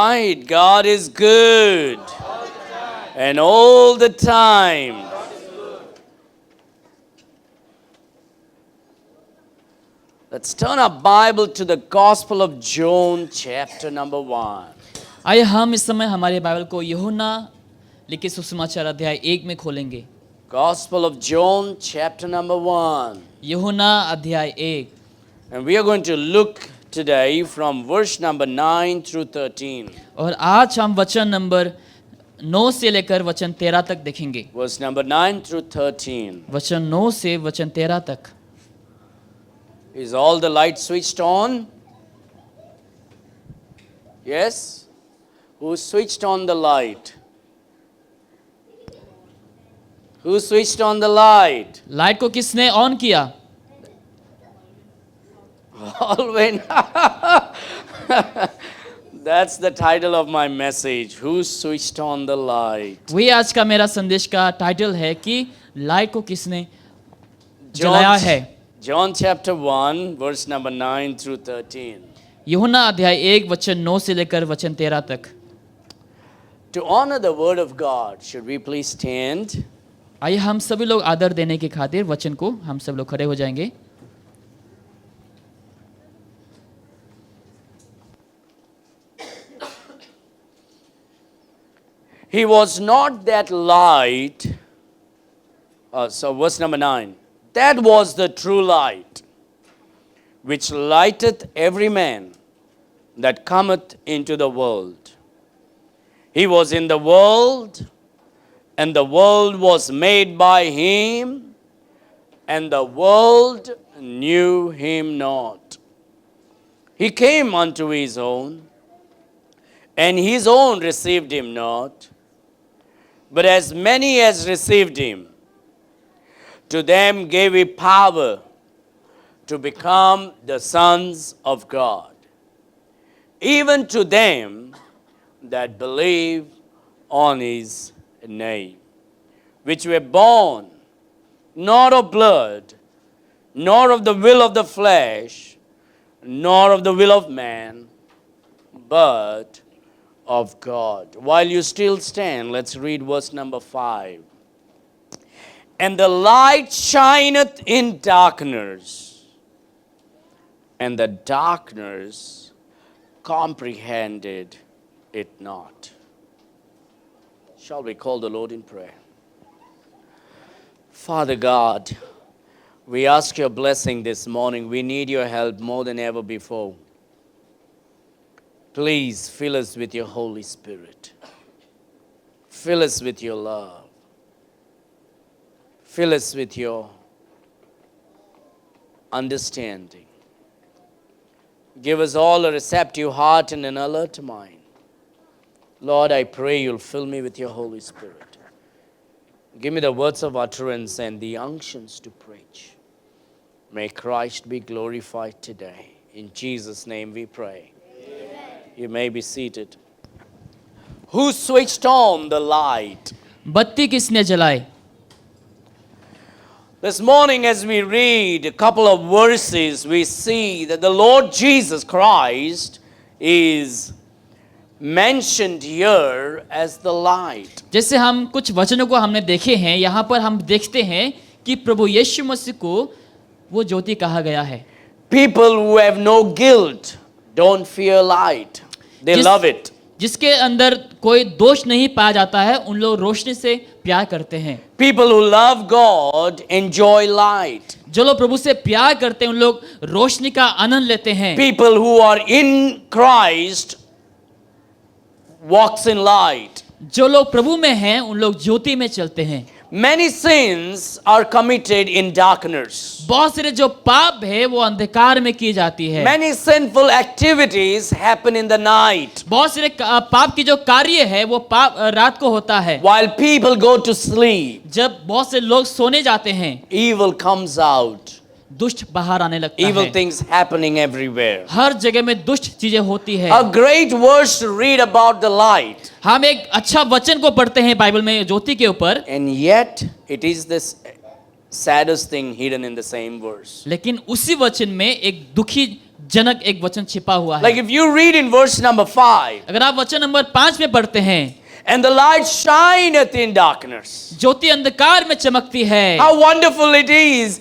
right, God is good. And all the time. Let's turn our Bible to the Gospel of John, chapter number 1. आइए हम इस समय हमारे Bible को यूहन्ना लिखित सुसमाचार अध्याय 1 में खोलेंगे। Gospel of John, chapter number 1. यूहन्ना अध्याय 1 And we are going to look today from verse number 9 through 13. और आज हम वचन नंबर 9 से लेकर वचन 13 तक देखेंगे। Verse number 9 through 13. वचन 9 से वचन 13 तक। Is all the light switched on? Yes? Who switched on the light? Who switched on the light? Light को किसने ऑन किया? Alvin. That's the title of my message. Who switched on the light? वही आज का मेरा संदेश का title है कि लाइट को किसने जलाया है। John chapter 1, verse number 9 through 13. यूहन्ना अध्याय 1 वचन 9 से लेकर वचन 13 तक। To honor the word of God, should we please stand? आइए हम सभी लोग आदर देने के खातिर वचन को हम सब लोग खड़े हो जाएंगे। He was not that light. So verse number 9. That was the true light, which lighteth every man that cometh into the world. He was in the world, and the world was made by him, and the world knew him not. He came unto his own, and his own received him not. But as many as received him, to them gave he power to become the sons of God, even to them that believe on his name, which were born not of blood, nor of the will of the flesh, nor of the will of man, but of God. While you still stand, let's read verse number 5. And the light shineth in darkness, and the darkness comprehended it not. Shall we call the Lord in prayer? Father God, we ask your blessing this morning. We need your help more than ever before. Please fill us with your Holy Spirit. Fill us with your love. Fill us with your understanding. Give us all a receptive heart and an alert mind. Lord, I pray you'll fill me with your Holy Spirit. Give me the words of utterance and the unctions to preach. May Christ be glorified today. In Jesus' name we pray. You may be seated. Who switched on the light? बत्ती किसने जलाई? This morning as we read a couple of verses, we see that the Lord Jesus Christ is mentioned here as the light. जैसे हम कुछ वचनों को हमने देखे हैं, यहाँ पर हम देखते हैं कि प्रभु यीशु मसीह को वो ज्योति कहा गया है। People who have no guilt don't fear light. They love it. जिसके अंदर कोई दोष नहीं पाया जाता है, उन लोग रोशनी से प्यार करते हैं। People who love God enjoy light. जो लोग प्रभु से प्यार करते हैं, उन लोग रोशनी का आनंद लेते हैं। People who are in Christ walks in light. जो लोग प्रभु में हैं, उन लोग ज्योति में चलते हैं। Many sins are committed in darkness. बहुत सारे जो पाप है वो अंधकार में की जाती है। Many sinful activities happen in the night. बहुत सारे पाप की जो कार्य है वो पाप रात को होता है। While people go to sleep, जब बहुत से लोग सोने जाते हैं, evil comes out. दुष्ट बाहर आने लगता Evil है। things happening everywhere. हर जगह में दुष्ट चीजें होती है। A great verse to read about the light. हम एक अच्छा वचन को पढ़ते हैं बाइबल में ज्योति के ऊपर, And yet it is this saddest thing hidden in the same verse. लेकिन उसी वचन में एक दुखी जनक एक वचन छिपा हुआ है। Like if you read in verse number 5, अगर आप वचन नंबर 5 में पढ़ते हैं, and the light shineth in darkness. ज्योति अंधकार में चमकती है। How wonderful it is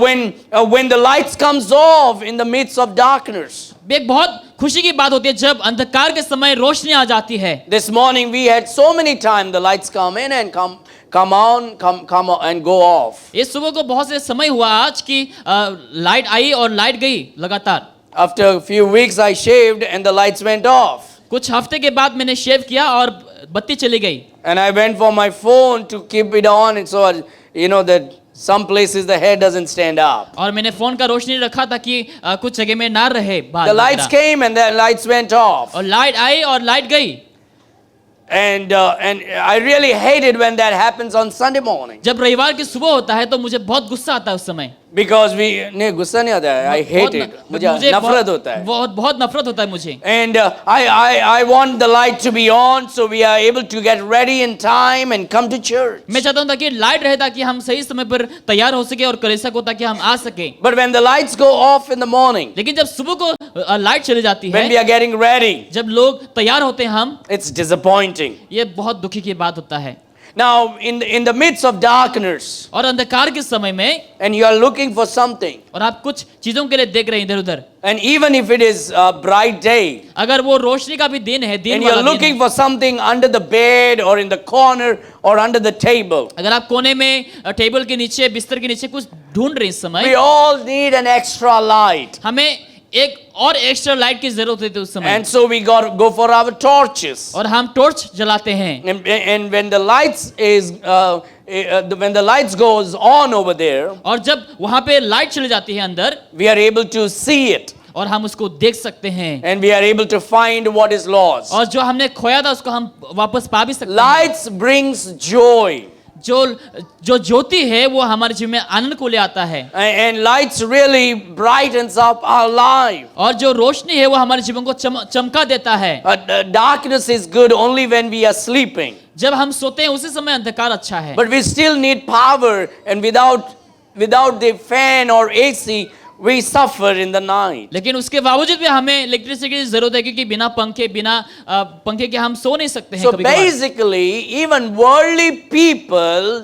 when the lights comes off in the midst of darkness. एक बहुत खुशी की बात होती है जब अंधकार के समय रोशनी आ जाती है। This morning we had so many times the lights come in and come on and go off. इस सुबह को बहुत से समय हुआ आज की लाइट आई और लाइट गई लगातार। After a few weeks I shaved and the lights went off. कुछ हफ्ते के बाद मैंने शेव किया और बत्ती चली गई। And I went for my phone to keep it on, and so you know that some places the hair doesn't stand up. और मैंने फोन का रोशनी रखा ताकि कुछ जगह में ना रहे बाल। The lights came and the lights went off. और लाइट आई और लाइट गई। And I really hate it when that happens on Sunday morning. जब रविवार की सुबह होता है तो मुझे बहुत गुस्सा आता है उस समय। Because नहीं गुस्सा नहीं आता है, I hate it. मुझे नफरत होता है। बहुत नफरत होता है मुझे। And I want the light to be on so we are able to get ready in time and come to church. मैं चाहता हूँ ताकि लाइट रहे ताकि हम सही समय पर तैयार हो सके और कलीसिया को ताकि हम आ सके। But when the lights go off in the morning, लेकिन जब सुबह को लाइट चली जाती when we है, are getting ready, जब लोग तैयार होते हैं हम, it's disappointing. ये बहुत दुखी की बात होता है। Now in the midst of darkness, और अंधकार के समय में, and you are looking for something, और आप कुछ चीजों के लिए देख रहे हैं इधर उधर, and even if it is a bright day, अगर वो रोशनी का भी दिन है, दिन and you वाला are दिन looking है, for something under the bed or in the corner or under the table, अगर आप कोने में टेबल के नीचे बिस्तर के नीचे कुछ ढूंढ रहे हैं इस we समय, all need an extra light. हमें एक और एक्स्ट्रा लाइट की जरूरत होती है उस समय, And so we got to go for our torches. और हम टॉर्च जलाते हैं। And when the lights when the lights goes on over there, और जब वहां पे लाइट चली जाती है अंदर, we are able to see it और हम उसको देख सकते हैं, and we are able to find what is lost. और जो हमने खोया था उसको हम वापस पा भी सकते हैं। Lights brings joy. जो ज्योति है वो हमारे जीवन में आनंद को ले आता है, And lights really brightens up our life. और जो रोशनी है वो हमारे जीवन को चमका देता है। Darkness is good only when we are sleeping. जब हम सोते हैं उसी समय अंधकार अच्छा है, But we still need power, and without the fan or AC, we suffer in the night. लेकिन उसके बावजूद भी हमें इलेक्ट्रिसिटी की जरूरत है, क्योंकि बिना पंखे के हम सो नहीं सकते हैं So कभी-कभार। basically, even worldly people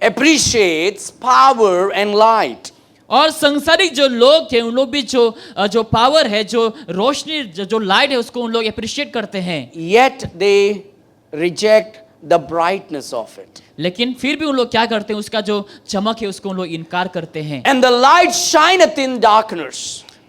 appreciates power and light. और संसारिक जो लोग थे उन लोग भी जो पावर है, जो रोशनी, जो लाइट है, उसको उन लोग अप्रिशिएट करते हैं, Yet they reject the brightness of it. लेकिन फिर भी उन लोग क्या करते हैं, उसका जो चमक है उसको उन लोग इनकार करते हैं। And the light shineth in darkness,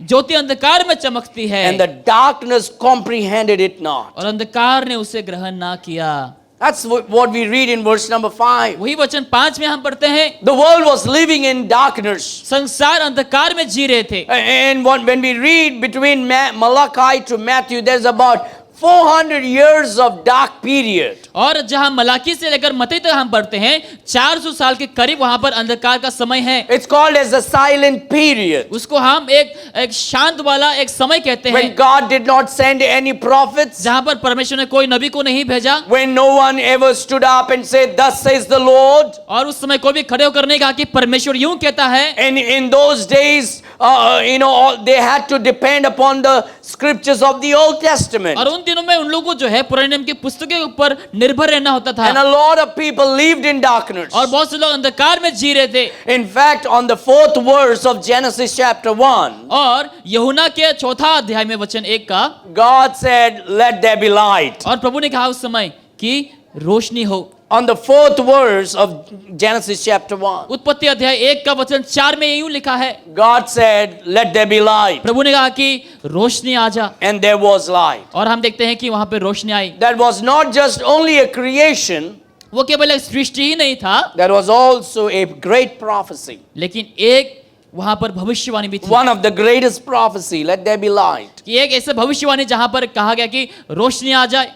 ज्योति अंधकार में चमकती है, and the darkness comprehended it not. और अंधकार ने उसे ग्रहण ना किया। That's what we read in verse number 5. वही वचन 5 में हम पढ़ते हैं, The world was living in darkness. संसार अंधकार में जी रहे थे। And when we read between Malachi to Matthew, there's about 400 years of dark period. और जहां मलाकी से लेकर मत्ती तक हम पढ़ते हैं, 400 साल के करीब वहां पर अंधकार का समय है। It's called as a silent period. उसको हम एक शांत वाला एक समय कहते हैं, When God did not send any prophets, जहां पर परमेश्वर ने कोई नबी को नहीं भेजा, when no one ever stood up and said, "Thus says the Lord." और उस समय कोई भी खड़े होकर नहीं कहा कि परमेश्वर यूं कहता है। And in those days, they had to depend upon the scriptures of the Old Testament. और उन दिनों में उन लोगों को जो है पुराने नियम की पुस्तकों के ऊपर निर्भर रहना होता था, And a lot of people lived in darkness. और बहुत से लोग अंधकार में जी रहे थे। In fact, on the 4th verse of Genesis chapter 1, और यूहन्ना के 4 अध्याय में वचन 1 का, God said, "Let there be light." और प्रभु ने कहा उस समय कि रोशनी हो। On the 4th verse of Genesis chapter 1, उत्पत्ति अध्याय 1 का वचन 4 में यूं लिखा है, God said, "Let there be light." प्रभु ने कहा कि रोशनी आ जा, And there was light. और हम देखते हैं कि वहां पे रोशनी आई। That was not just only a creation, वो केवल एक सृष्टि ही नहीं था, that was also a great prophecy. लेकिन एक वहां पर भविष्यवाणी भी थी। One of the greatest prophecy, let there be light. कि एक ऐसे भविष्यवाणी जहां पर कहा गया कि रोशनी आ जाए।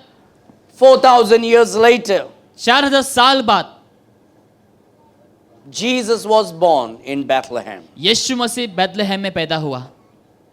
4,000 years later, 4000 साल बाद Jesus was born in Bethlehem, यीशु मसीह बैतलहम में पैदा हुआ,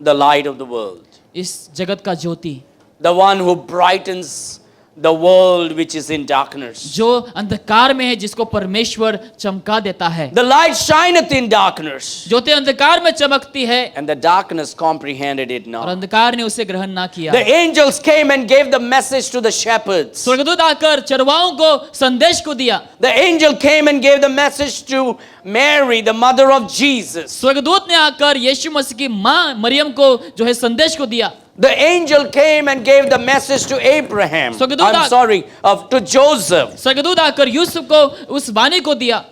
the light of the world, इस जगत का ज्योति, the one who brightens the world which is in darkness. जो अंधकार में है, जिसको परमेश्वर चमका देता है। The light shineth in darkness, ज्योति अंधकार में चमकती है and the darkness comprehended it और not. अंधकार ने उसे ग्रहण ना किया। The angels came and gave the message to the shepherds. स्वर्गदूत आकर चरवाहों को संदेश को दिया। The angel came and gave the message to Mary, the mother of Jesus. स्वर्गदूत ने आकर यीशु मसीह की माँ मरियम को जो है संदेश को दिया। The angel came and gave the message to Abraham. स्वर्गदूत I'm sorry, to Joseph. स्वर्गदूत आकर यूसुफ को उस वाणी को दिया।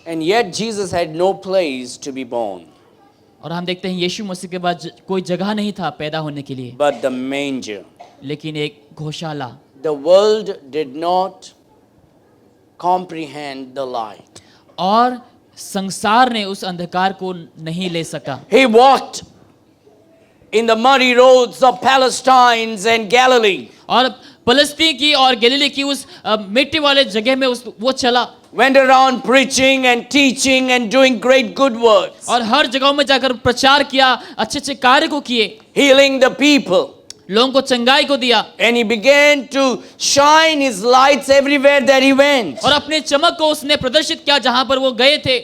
And yet Jesus had no place to be born, और हम देखते हैं यीशु मसीह के बाद कोई जगह नहीं था पैदा होने के लिए, but the manger. लेकिन एक गौशाला। The world did not comprehend the light. और संसार ने उस अंधकार को नहीं ले सका। He walked in the muddy roads of Palestine and Galilee, और फलस्तीन की और गलीली की उस मिट्टी वाले जगह में वो चला went around preaching and teaching and doing great good works, और हर जगहों में जाकर प्रचार किया, अच्छे अच्छे कार्य को किए, healing the people. लोगों को चंगाई को दिया And he began to shine his lights everywhere that he went. और अपने चमक को उसने प्रदर्शित किया जहां पर वो गए थे।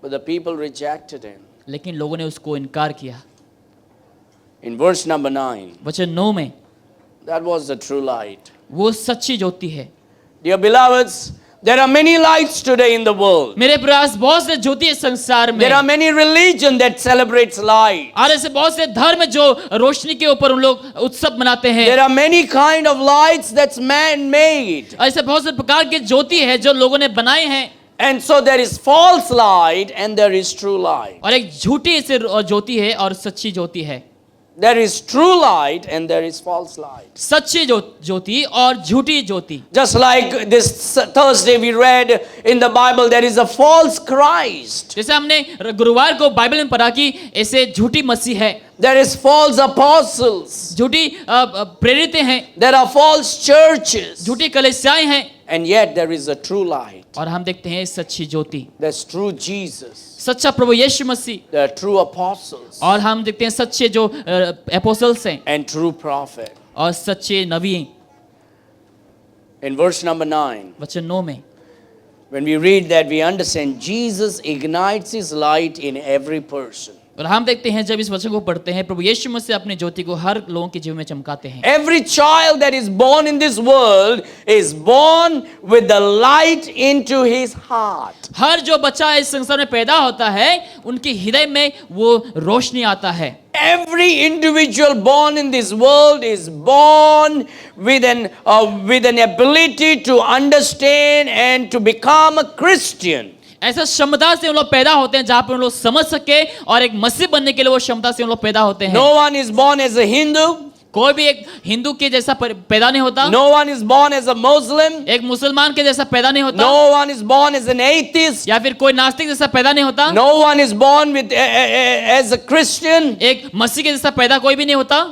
But the people rejected him. लेकिन लोगों ने उसको इनकार किया। In verse number 9, वचन 9 में that was the true light. वो सच्ची ज्योति है। Dear beloveds, there are many lights today in the world. मेरे प्रयास बहुत से ज्योति है संसार में। There are many religion that celebrates light. और ऐसे बहुत से धर्म जो रोशनी के ऊपर उन लोग उत्सव मनाते हैं। There are many kind of lights that's man-made. ऐसे बहुत से प्रकार के ज्योति है जो लोगों ने बनाए हैं। And so there is false light and there is true light. और एक झूठी से ज्योति है और सच्ची ज्योति है। There is true light and there is false light. सच्ची ज्योति और झूठी ज्योति। Just like this Thursday we read in the Bible, there is a false Christ. जैसे हमने गुरुवार को बाइबल में पढ़ा कि ऐसे झूठी मसीह है, There is false apostles. झूठी प्रेरित हैं, There are false churches. झूठी कलीसियाएं हैं, And yet there is a true light. और हम देखते हैं सच्ची ज्योति, There's true Jesus. सच्चा प्रभु यीशु मसीह, There are true apostles और हम देखते हैं सच्चे जो एपोस्टल्स हैं and true prophet. और सच्चे नबी। In verse number 9, वचन 9 में when we read that, we understand Jesus ignites his light in every person. और हम देखते हैं जब इस वचन को पढ़ते हैं, प्रभु यीशु मसीह अपनी ज्योति को हर लोगों के जीवन में चमकाते हैं। Every child that is born in this world is born with the light into his heart. हर जो बच्चा इस संसार में पैदा होता है, उनके हृदय में वो रोशनी आता है। Every individual born in this world is born with an ability to understand and to become a Christian. ऐसा क्षमता से उन लोग पैदा होते हैं जहां पर उन लोग समझ सके और एक मसीह बनने के लिए वो क्षमता से उन लोग पैदा होते हैं। No one is born as a Hindu. कोई भी एक हिंदू के जैसा पैदा नहीं होता। No one is born as a Muslim. एक मुसलमान के जैसा पैदा नहीं होता। No one is born as an atheist. या फिर कोई नास्तिक जैसा पैदा नहीं होता। No one is born as a Christian. एक मसीह के जैसा पैदा कोई भी नहीं होता।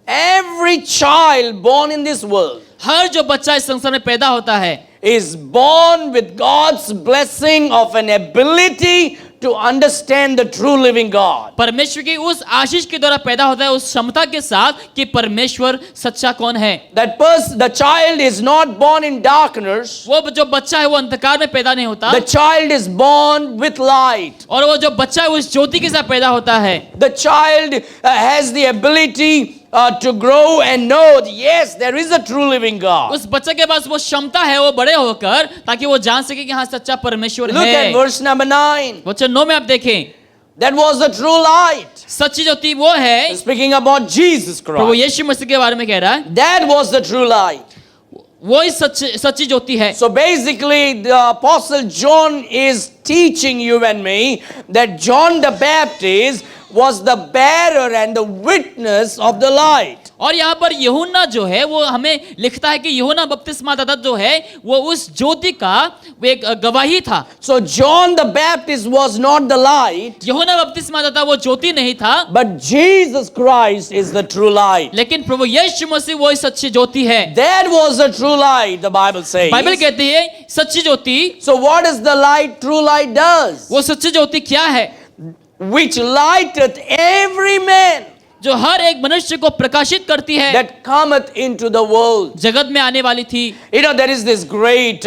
Every child born in this world हर जो बच्चा इस संसार में पैदा होता है is born with God's blessing of an ability to understand the true living God. परमेश्वर की उस आशीष के द्वारा पैदा होता है, उस क्षमता के साथ कि परमेश्वर सच्चा कौन है। The child is not born in darkness. वो जो बच्चा है वो अंधकार में पैदा नहीं होता, The child is born with light. और वो जो बच्चा है वो उस ज्योति के साथ पैदा होता है। The child has the ability to grow and know that yes, there is a true living God. उस बच्चे के पास वो क्षमता है वो बड़े होकर, ताकि वो जान सके कि हाँ सच्चा परमेश्वर Look है। at verse number 9. वचन 9 में आप देखें, That was the true light. सच्ची ज्योति वो है, Speaking about Jesus Prabhu Christ. यीशु मसीह के बारे में कह रहा है, That was the true light. वो ही सच्ची ज्योति है। So basically, the Apostle John is teaching you and me that John the Baptist was the bearer and the witness of the light. और यहाँ पर यूहन्ना जो है वो हमें लिखता है कि यूहन्ना बपतिस्मा दाता जो है वो उस ज्योति का वो एक गवाही था। So John the Baptist was not the light, यूहन्ना बपतिस्मा दाता वो ज्योति नहीं था, but Jesus Christ is the true light. लेकिन प्रभु यीशु मसीह वो ही सच्ची ज्योति है। That was the true light, the Bible says. Bible कहती है सच्ची ज्योति, So what is the light true light does? वो सच्ची ज्योति क्या है? Which lighteth every man. जो हर एक मनुष्य को प्रकाशित करती है, that cometh into the world. जगत में आने वाली थी। There is this great,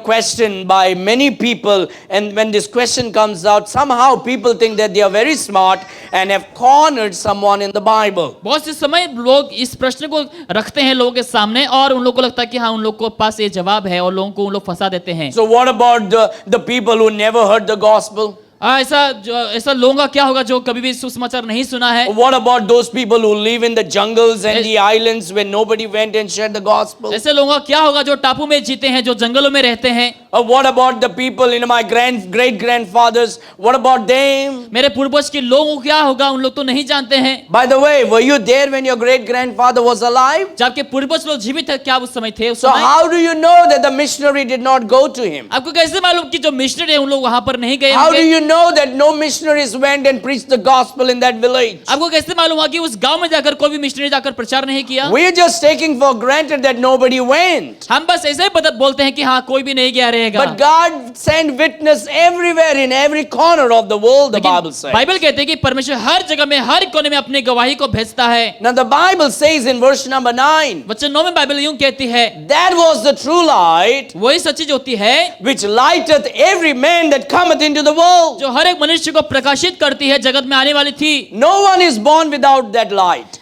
question by many people, and when this question comes out, somehow people think that they are very smart and have cornered someone in the Bible. बहुत से समय लोग इस प्रश्न को रखते हैं लोगों के सामने और उन लोगों को लगता है कि हाँ उन लोगों के पास ये जवाब है और लोगों को उन लोग फंसा देते हैं। So what about the people who never heard the gospel? ऐसा लोगों का क्या होगा जो कभी भी सुसमाचार नहीं सुना है? What about those people who live in the jungles and the islands where nobody went and shared the gospel? ऐसे लोगों का क्या होगा जो टापू में जीते हैं, जो जंगलों में रहते हैं? What about the people, my great grandfathers? What about them? मेरे पूर्वज के लोगों को क्या होगा? उन लोग तो नहीं जानते हैं। By the way, were you there when your great grandfather was alive? जब आपके पूर्वज लोग जीवित थे, क्या उस समय थे? उस So समय how do you know that the missionary did not go to him? आपको कैसे मालूम कि जो मिशनरी है उन लोग वहां पर नहीं गए How do होंगे? you know that no missionaries went and preached the gospel in that village? आपको कैसे मालूम हुआ कि उस गांव में जाकर कोई भी मिशनरी जाकर प्रचार नहीं किया? We are just taking for granted that nobody went. हम बस ऐसे ही बोलते हैं कि हाँ कोई भी नहीं गया रहेगा। But God sent witness everywhere in every corner of the world, the Bible says. Bible कहते हैं कि परमेश्वर हर जगह में हर कोने में अपनी गवाही को भेजता है। Now the Bible says in verse number 9, वचन 9 में बाइबल यूं कहती है, that was the true light वही सच्ची ज्योति है which lighteth every man that cometh into the world. जो हर एक मनुष्य को प्रकाशित करती है, जगत में आने वाली थी। No one is born without that light.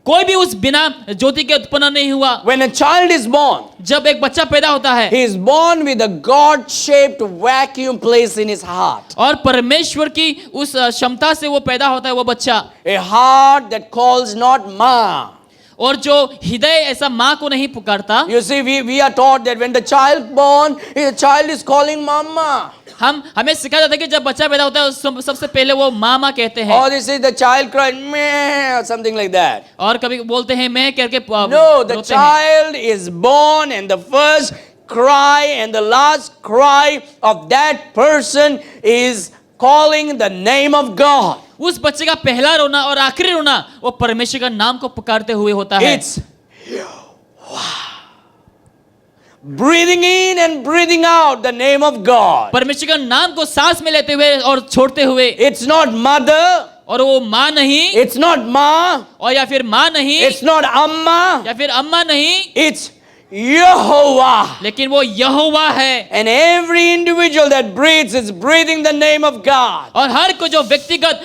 कोई भी उस बिना ज्योति के उत्पन्न नहीं हुआ। When a child is born, जब एक बच्चा पैदा होता है, he is born with a God-shaped vacuum placed in his heart. और परमेश्वर की उस क्षमता से वो पैदा होता है वो बच्चा, A heart that calls not ma. और जो हृदय ऐसा माँ को नहीं पुकारता। You see, we are taught that when the child born, the child is calling mama. हमें सिखाया जाता है कि जब बच्चा पैदा होता है सबसे पहले वो मामा कहते हैं। Or they say the child cried meh or something like that. और कभी बोलते हैं मैं करके No, the child is born and the first cry and the last cry of that person is calling the name of God. उस बच्चे का पहला रोना और आखिरी रोना वो परमेश्वर का नाम को पुकारते हुए होता है। It's breathing in and breathing out the name of God. परमेश्वर का नाम को सांस में लेते हुए और छोड़ते हुए। It's not mother. और वो माँ नहीं, It's not ma. और या फिर माँ नहीं, It's not amma. या फिर अम्मा नहीं, It's Yehovah. लेकिन वो यहोवा है। And every individual that breathes is breathing the name of God. और हर कोई जो व्यक्तिगत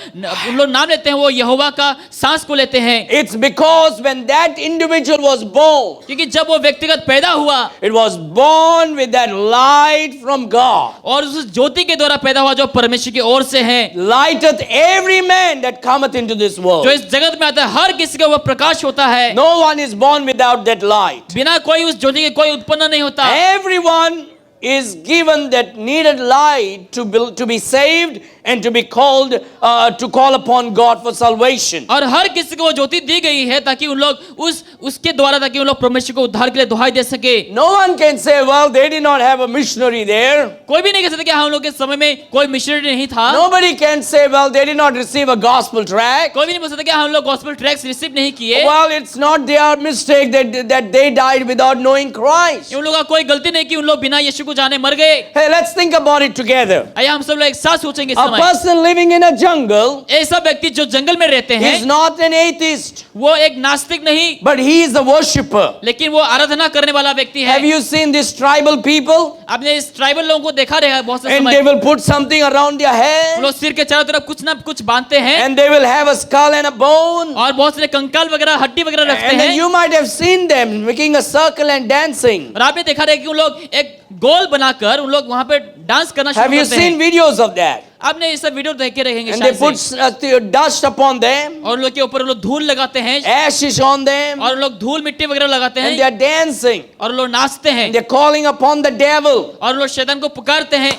उन लोग नाम लेते हैं वो यहोवा का सांस को लेते हैं। It's because when that individual was born, क्योंकि जब वो व्यक्तिगत पैदा हुआ, it was born with that light from God. और उस ज्योति के द्वारा पैदा हुआ जो परमेश्वर की ओर से है। Lighteth every man that cometh into this world. जो इस जगत में आता है हर किसी का वो प्रकाश होता है। No one is born without that light. बिना कोई उस ज्योति के कोई उत्पन्न नहीं होता। Everyone is given that needed light to be saved and to be called to call upon God for salvation. और हर किसी को वो ज्योति दी गई है ताकि उन लोग उसके द्वारा ताकि उन लोग परमेश्वर को उद्धार के लिए दुहाई दे सके। No one can say, well, they did not have a missionary there. कोई भी नहीं कह सकता कि हम लोग के समय में कोई मिशनरी नहीं था। Nobody can say, well, they did not receive a gospel tract. कोई भी नहीं बोल सकता कि हम लोग गॉस्पेल ट्रैक्स रिसीव नहीं किए। Well, it's not their mistake that they died without knowing Christ. उन लोगों का कोई गलती नहीं कि उन लोग बिना यीशु को जाने मर गए। Hey, let's think about it together. आइए हम सब लोग एक साथ सोचेंगे इस A समय। person living in a jungle ऐसा व्यक्ति जो जंगल में रहते हैं, is not an atheist, वो एक नास्तिक नहीं, but he is a worshipper. लेकिन वो आराधना करने वाला व्यक्ति है। Have you seen these tribal people? आपने इस ट्राइबल लोगों को देखा रहेगा बहुत से And समय। they will put something around their वो head, लोग सिर के चारों तरफ कुछ ना कुछ बांधते हैं and they will have a skull and a bone. और बहुत सारे कंकाल वगैरह हड्डी वगैरह रखते And then हैं। you might have seen them making a circle and dancing. और आपने देखा रहेगा कि उन लोग एक गोल बनाकर उन लोग वहां पे डांस करना Have शुरू you करते seen हैं। videos of that? आपने ये सब वीडियो देखे रहेंगे And they शायद put से। dust upon them, और उन लोग के ऊपर उन लोग धूल लगाते हैं ashes on them, और उन लोग धूल मिट्टी वगैरह लगाते and हैं they are dancing. और उन लोग नाचते हैं They're calling upon the devil. और उन लोग शैतान को पुकारते हैं।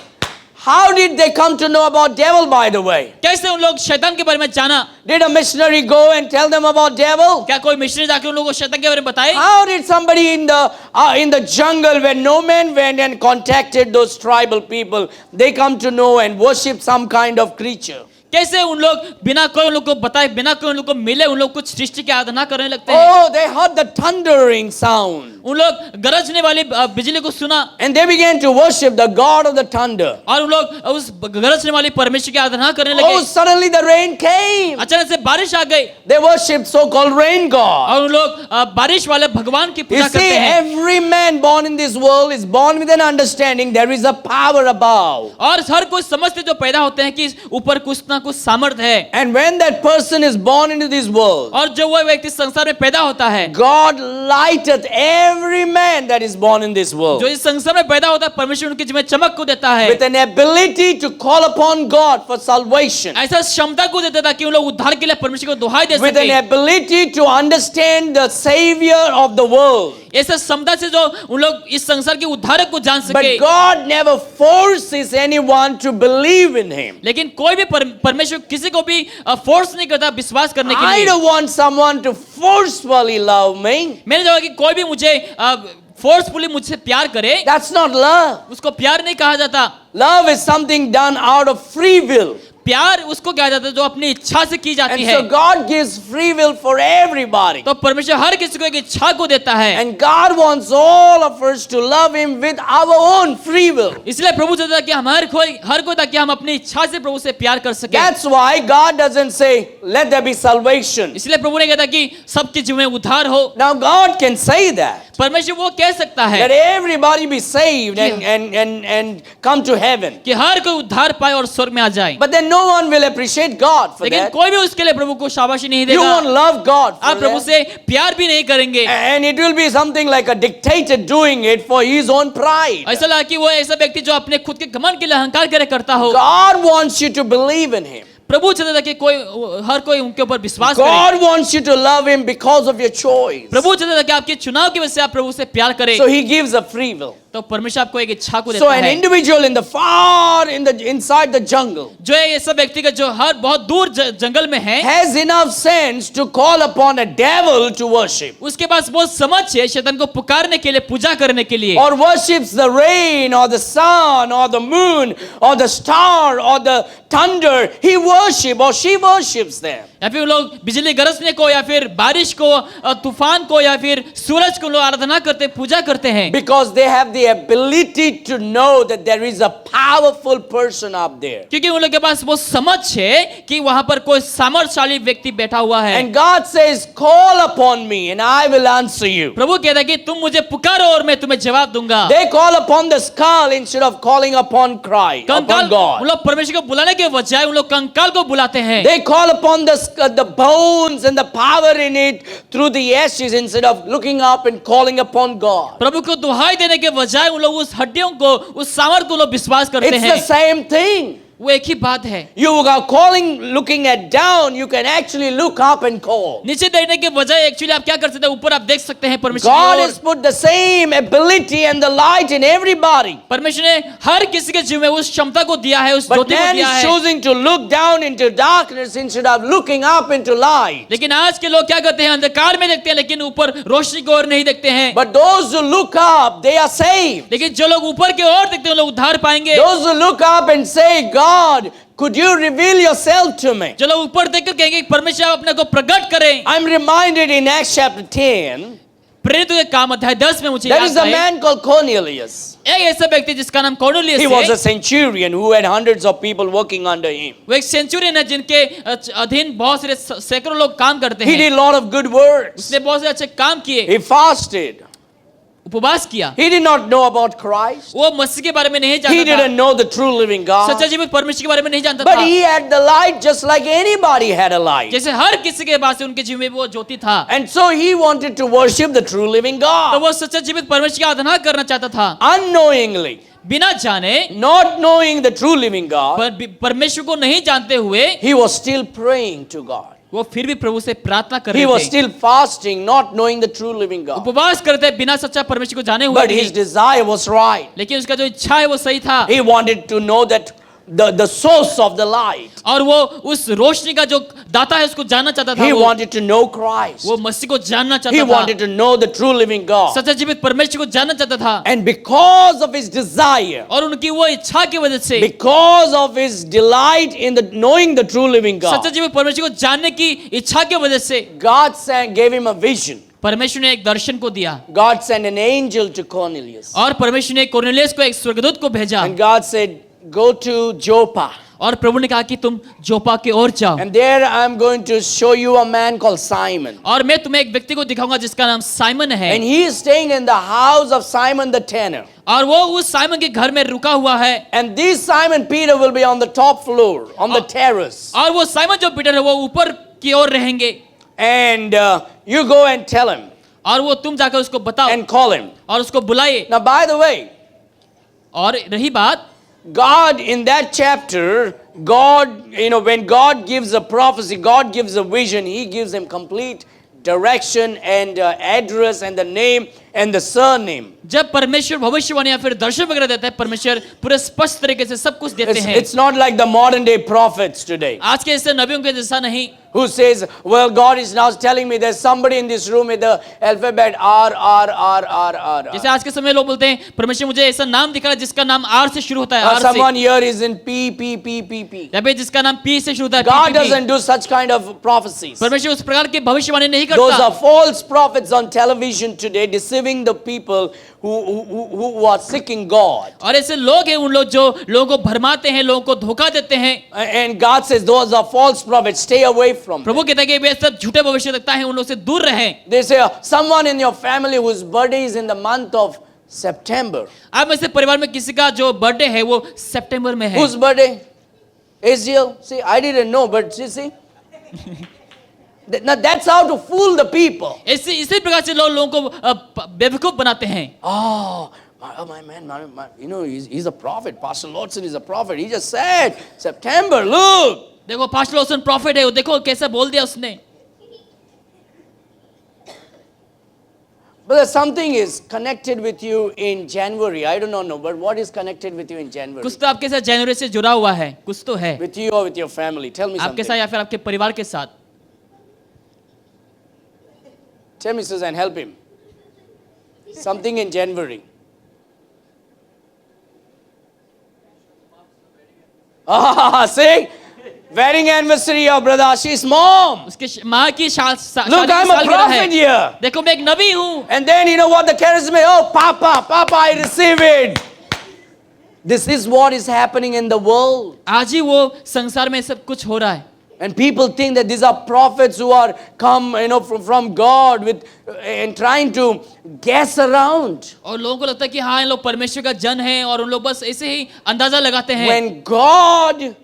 How did they come to know about devil, by the way? कैसे उन लोग शैतान के बारे में जाना? Did a missionary go and tell them about devil? क्या कोई मिशनरी जाके उन लोगों को शैतान के बारे में बताए? How did somebody in the jungle where no man went and contacted those tribal people, they come to know and worship some kind of creature? कैसे उन लोग बिना कोई उन लोग को बताए, बिना कोई उन लोग को मिले, उन लोग कुछ सृष्टि की आराधना करने लगते हैं। Oh, they heard the thundering sound. उन लोग गरजने वाली बिजली को सुना And they began to worship the God of the thunder. और उन लोग उस गरजने वाली परमेश्वर की आराधना करने Oh, लगे। suddenly the rain came. अचानक से बारिश आ गई They worshipped so-called rain god. और उन लोग बारिश वाले भगवान की You पूजा see, करते हैं। every man born in this world is born with an understanding there is a power above. और हर कोई समझते जो पैदा होते हैं कि ऊपर कुछ ना कुछ सामर्थ है। And when that person is born into this world, और जो वह व्यक्ति संसार में पैदा होता है, God lighteth every man that is born in this जो world इस संसार में पैदा होता है, परमेश्वर उनके जीवन में चमक को देता है, with an ability to call upon God for salvation, ऐसा क्षमता को देता था कि उन लोग उद्धार के लिए परमेश्वर को दुहाई दे with an सके। ability to understand the Savior of the world. ऐसा क्षमता से जो उन लोग इस संसार के उद्धारक को जान सके। But God never forces anyone to believe in Him. लेकिन कोई भी परमेश्वर किसी को भी फोर्स नहीं करता विश्वास करने के I लिए। don't want someone to forcefully love me. मैंने जब कि कोई भी मुझे फोर्सफुली मुझसे प्यार करे, That's not love. उसको प्यार नहीं कहा जाता। Love is something done out of free will. प्यार उसको कहा जाता है जो अपनी इच्छा से की जाती And है। so God gives free will for everybody. तो परमेश्वर हर किसी को एक इच्छा को देता है। And God wants all of us to love Him with our own free will. इसलिए प्रभु चाहता है कि हम हर कोई ताकि हम अपनी इच्छा से प्रभु से प्यार कर सके। That's why God doesn't say, let there be salvation. इसलिए प्रभु ने कहता कि सबके जीवन में उद्धार हो। Now God can say that. परमेश्वर वो कह सकता है Let everybody be saved and come to heaven. कि हर कोई उद्धार पाए और स्वर्ग में आ जाए। But then no one will appreciate God for लेकिन that. कोई भी उसके लिए प्रभु को शाबाशी नहीं You देगा। won't love God for आप प्रभु that. से प्यार भी नहीं करेंगे। And it will be something like a dictator doing it for his own pride. ऐसा लगा कि वो ऐसा व्यक्ति जो अपने खुद के घमंड के लिए अहंकार करे करता हो। God wants you to believe in Him. प्रभु चाहता था कि हर कोई उनके ऊपर विश्वास करे। God wants you to love Him because of your choice. प्रभु चाहता था कि आपके चुनाव की वजह से आप प्रभु से प्यार करें। So He gives a free will. तो परमेश्वर आपको एक इच्छा को So देता an है। individual in the inside the jungle जो है ऐसा व्यक्ति का जो हर बहुत दूर जंगल में है, has enough sense to call upon a devil to worship. उसके पास बहुत समझ है शैतान को पुकारने के लिए, पूजा करने के लिए। Or worships the rain or the sun or the moon or the star or the thunder. He worship or she worships them. या फिर लोग बिजली गरजने को या फिर बारिश को, तूफान को या फिर सूरज को लोग आराधना करते, पूजा करते हैं। Because they have the ability to know that there is a powerful person up there. क्योंकि उन लोग के पास वो समझ है कि वहां पर कोई सामर्थ्यशाली व्यक्ति बैठा हुआ है। And God says, call upon me and I will answer you. प्रभु कहता है कि तुम मुझे पुकारो और मैं तुम्हें जवाब दूंगा। They call upon the skull instead of calling upon Christ, कंकाल, upon God. उन लोग परमेश्वर को बुलाने के बजाय उन लोग कंकाल को बुलाते हैं। They call upon the bones and the power in it through the ashes instead of looking up and calling upon God. प्रभु को दुहाई देने के बजाय उन लोग उस हड्डियों को, उस सामर्थ को लोग विश्वास करते It's हैं। the same thing. वो एक ही बात है। You are looking at down, you can actually look up and call. नीचे देखने के बजाय एक्चुअली आप क्या कर सकते हैं, ऊपर आप देख सकते हैं परमेश्वर God की has ore. put the same ability and the light in everybody. परमेश्वर ने हर किसी के जीवन में उस क्षमता को दिया है, उस But ज्योति को man दिया is है। choosing to look down into darkness instead of looking up into light. लेकिन आज के लोग क्या करते हैं, अंधकार में देखते हैं लेकिन ऊपर रोशनी की ओर नहीं देखते हैं। But those who look up, they are saved. लेकिन जो लोग ऊपर की ओर देखते हैं, वो लोग उद्धार पाएंगे। Those who look up and say, God, could you reveal yourself to me? जो लोग ऊपर देखकर कहेंगे परमेश्वर आप अपने को प्रकट करें। I'm reminded in Acts chapter 10, प्रेरितों के काम अध्याय 10 में मुझे there याद is a है man called Cornelius. एक ऐसा व्यक्ति जिसका नाम कॉर्नेलियस He was a है। centurion who had hundreds of people working under him. वो एक सेंचुरियन है जिनके अधीन बहुत सारे सैकड़ों लोग काम करते He हैं। did a lot of good works. उसने बहुत से अच्छे काम किए, He fasted. उपवास किया। He did not know about Christ. वो मसीह के बारे में नहीं He जानता था, didn't know the true living God. सच्चा जीवित परमेश्वर के बारे में नहीं जानता But था। he had the light just like anybody had a light. जैसे हर किसी के पास उनके जीवन में वो ज्योति था, And so he wanted to worship the true living तो God. वो सच्चा जीवित परमेश्वर की आराधना करना चाहता था। Unknowingly, बिना जाने, not knowing the true living God, परमेश्वर को नहीं जानते हुए he was still praying to God. वो फिर भी प्रभु से प्रार्थना कर He रहे was थे, still fasting, not knowing the true living God. उपवास करते बिना सच्चा परमेश्वर को जाने हुए But his भी। desire was right. लेकिन उसका जो इच्छा है वो सही था। He wanted to know that the source of the light. और वो उस रोशनी का जो दाता है उसको जानना चाहता था। He वो wanted to know Christ. मसीह को जानना He चाहता था, wanted to know the true living God. सच्चे जीवित परमेश्वर को जानना चाहता था। And because of his desire, और उनकी वो इच्छा की वजह से, because of his delight in the knowing the true living सच्चे God, जीवित परमेश्वर को जानने की इच्छा की वजह से God gave him a vision. परमेश्वर ने एक दर्शन को दिया, God sent an angel to Cornelius. और परमेश्वर ने कोर्नेलियस को एक स्वर्गदूत को भेजा, And God said, go to Joppa. और प्रभु ने कहा कि तुम जोपा की ओर जाओ, And there I'm going to show you a man called Simon. और मैं तुम्हें एक व्यक्ति को दिखाऊंगा जिसका नाम साइमन है, And he is staying in the house of Simon the tanner. और वो उस साइमन के घर में रुका हुआ है। And this Simon Peter will be on the top floor, on the terrace. और वो साइमन जो पीटर है वो ऊपर की ओर रहेंगे, And you go and tell him और वो तुम जाकर उसको बताओ and call him. और उसको बुलाइए। Now, by the way, और रही बात, God in that chapter, God, when God gives a prophecy, God gives a vision, He gives them complete direction and address and the name and the surname. जब परमेश्वर भविष्यवाणी या फिर दर्शन वगैरह देता है, परमेश्वर पूरे स्पष्ट तरीके से सब कुछ देते हैं। It's not like the modern day prophets today आज के ऐसे नबियों के जैसा नहीं, who says, well, God is now telling me there's somebody in this room with the alphabet R, R, R, R, R. जैसे आज के समय लोग बोलते हैं परमेश्वर मुझे ऐसा नाम दिखा रहा है जिसका नाम आर से शुरू होता है, Or आर someone से, here is in P, P, P, P, P. या फिर जिसका नाम पी से शुरू होता है, God PPP। doesn't do such kind of prophecies. परमेश्वर उस प्रकार की भविष्यवाणी नहीं Those करता। are false prophets on television today, deceiving the people who are seeking God. और ऐसे लोग हैं, उन लोग जो लोगों को भरमाते हैं, लोगों को धोखा देते हैं। And God says those are false prophets. Stay away from them. प्रभु कहता है कि वे सब झूठे भविष्यवक्ता हैं, उन लोग से दूर रहें। They say someone in your family whose birthday is in the month of September. आप में से परिवार में किसी का जो बर्थडे है वो सितंबर में है। Whose birthday? Israel. See, I didn't know, but you see. Now that's how to fool the people. इसी प्रकार से लोगों को बेवकूफ बनाते हैं। Oh, my man, he's a prophet. Pastor Lordson is a prophet. He just said September. Look. देखो pastor lotion profit है, वो देखो कैसे बोल दिया उसने। But something is connected with you in January. I do not know, but what is connected with you in January? कुछ तो आपके साथ जनवरी से जुड़ा हुआ है, कुछ तो है With you or with your family? Tell me आपके साथ something. या फिर आपके परिवार के साथ। Tell me, Susan, help him. Something in January. Ah, see? Wedding anniversary of brother Ashish's mom. उसके माँ की शादी Look, की I'm a सालगिरह prophet है। here. देखो मैं एक नबी हूँ। And then you know what the charisma? Oh, Papa, I receive it. This is what is happening in the world. आज ही वो संसार में सब कुछ हो रहा है। And people think that these are prophets who are come, from God with and trying to guess around. और लोगों को लगता है कि हाँ इन लोग परमेश्वर का जन है और उन लोग बस ऐसे ही अंदाजा लगाते हैं। When God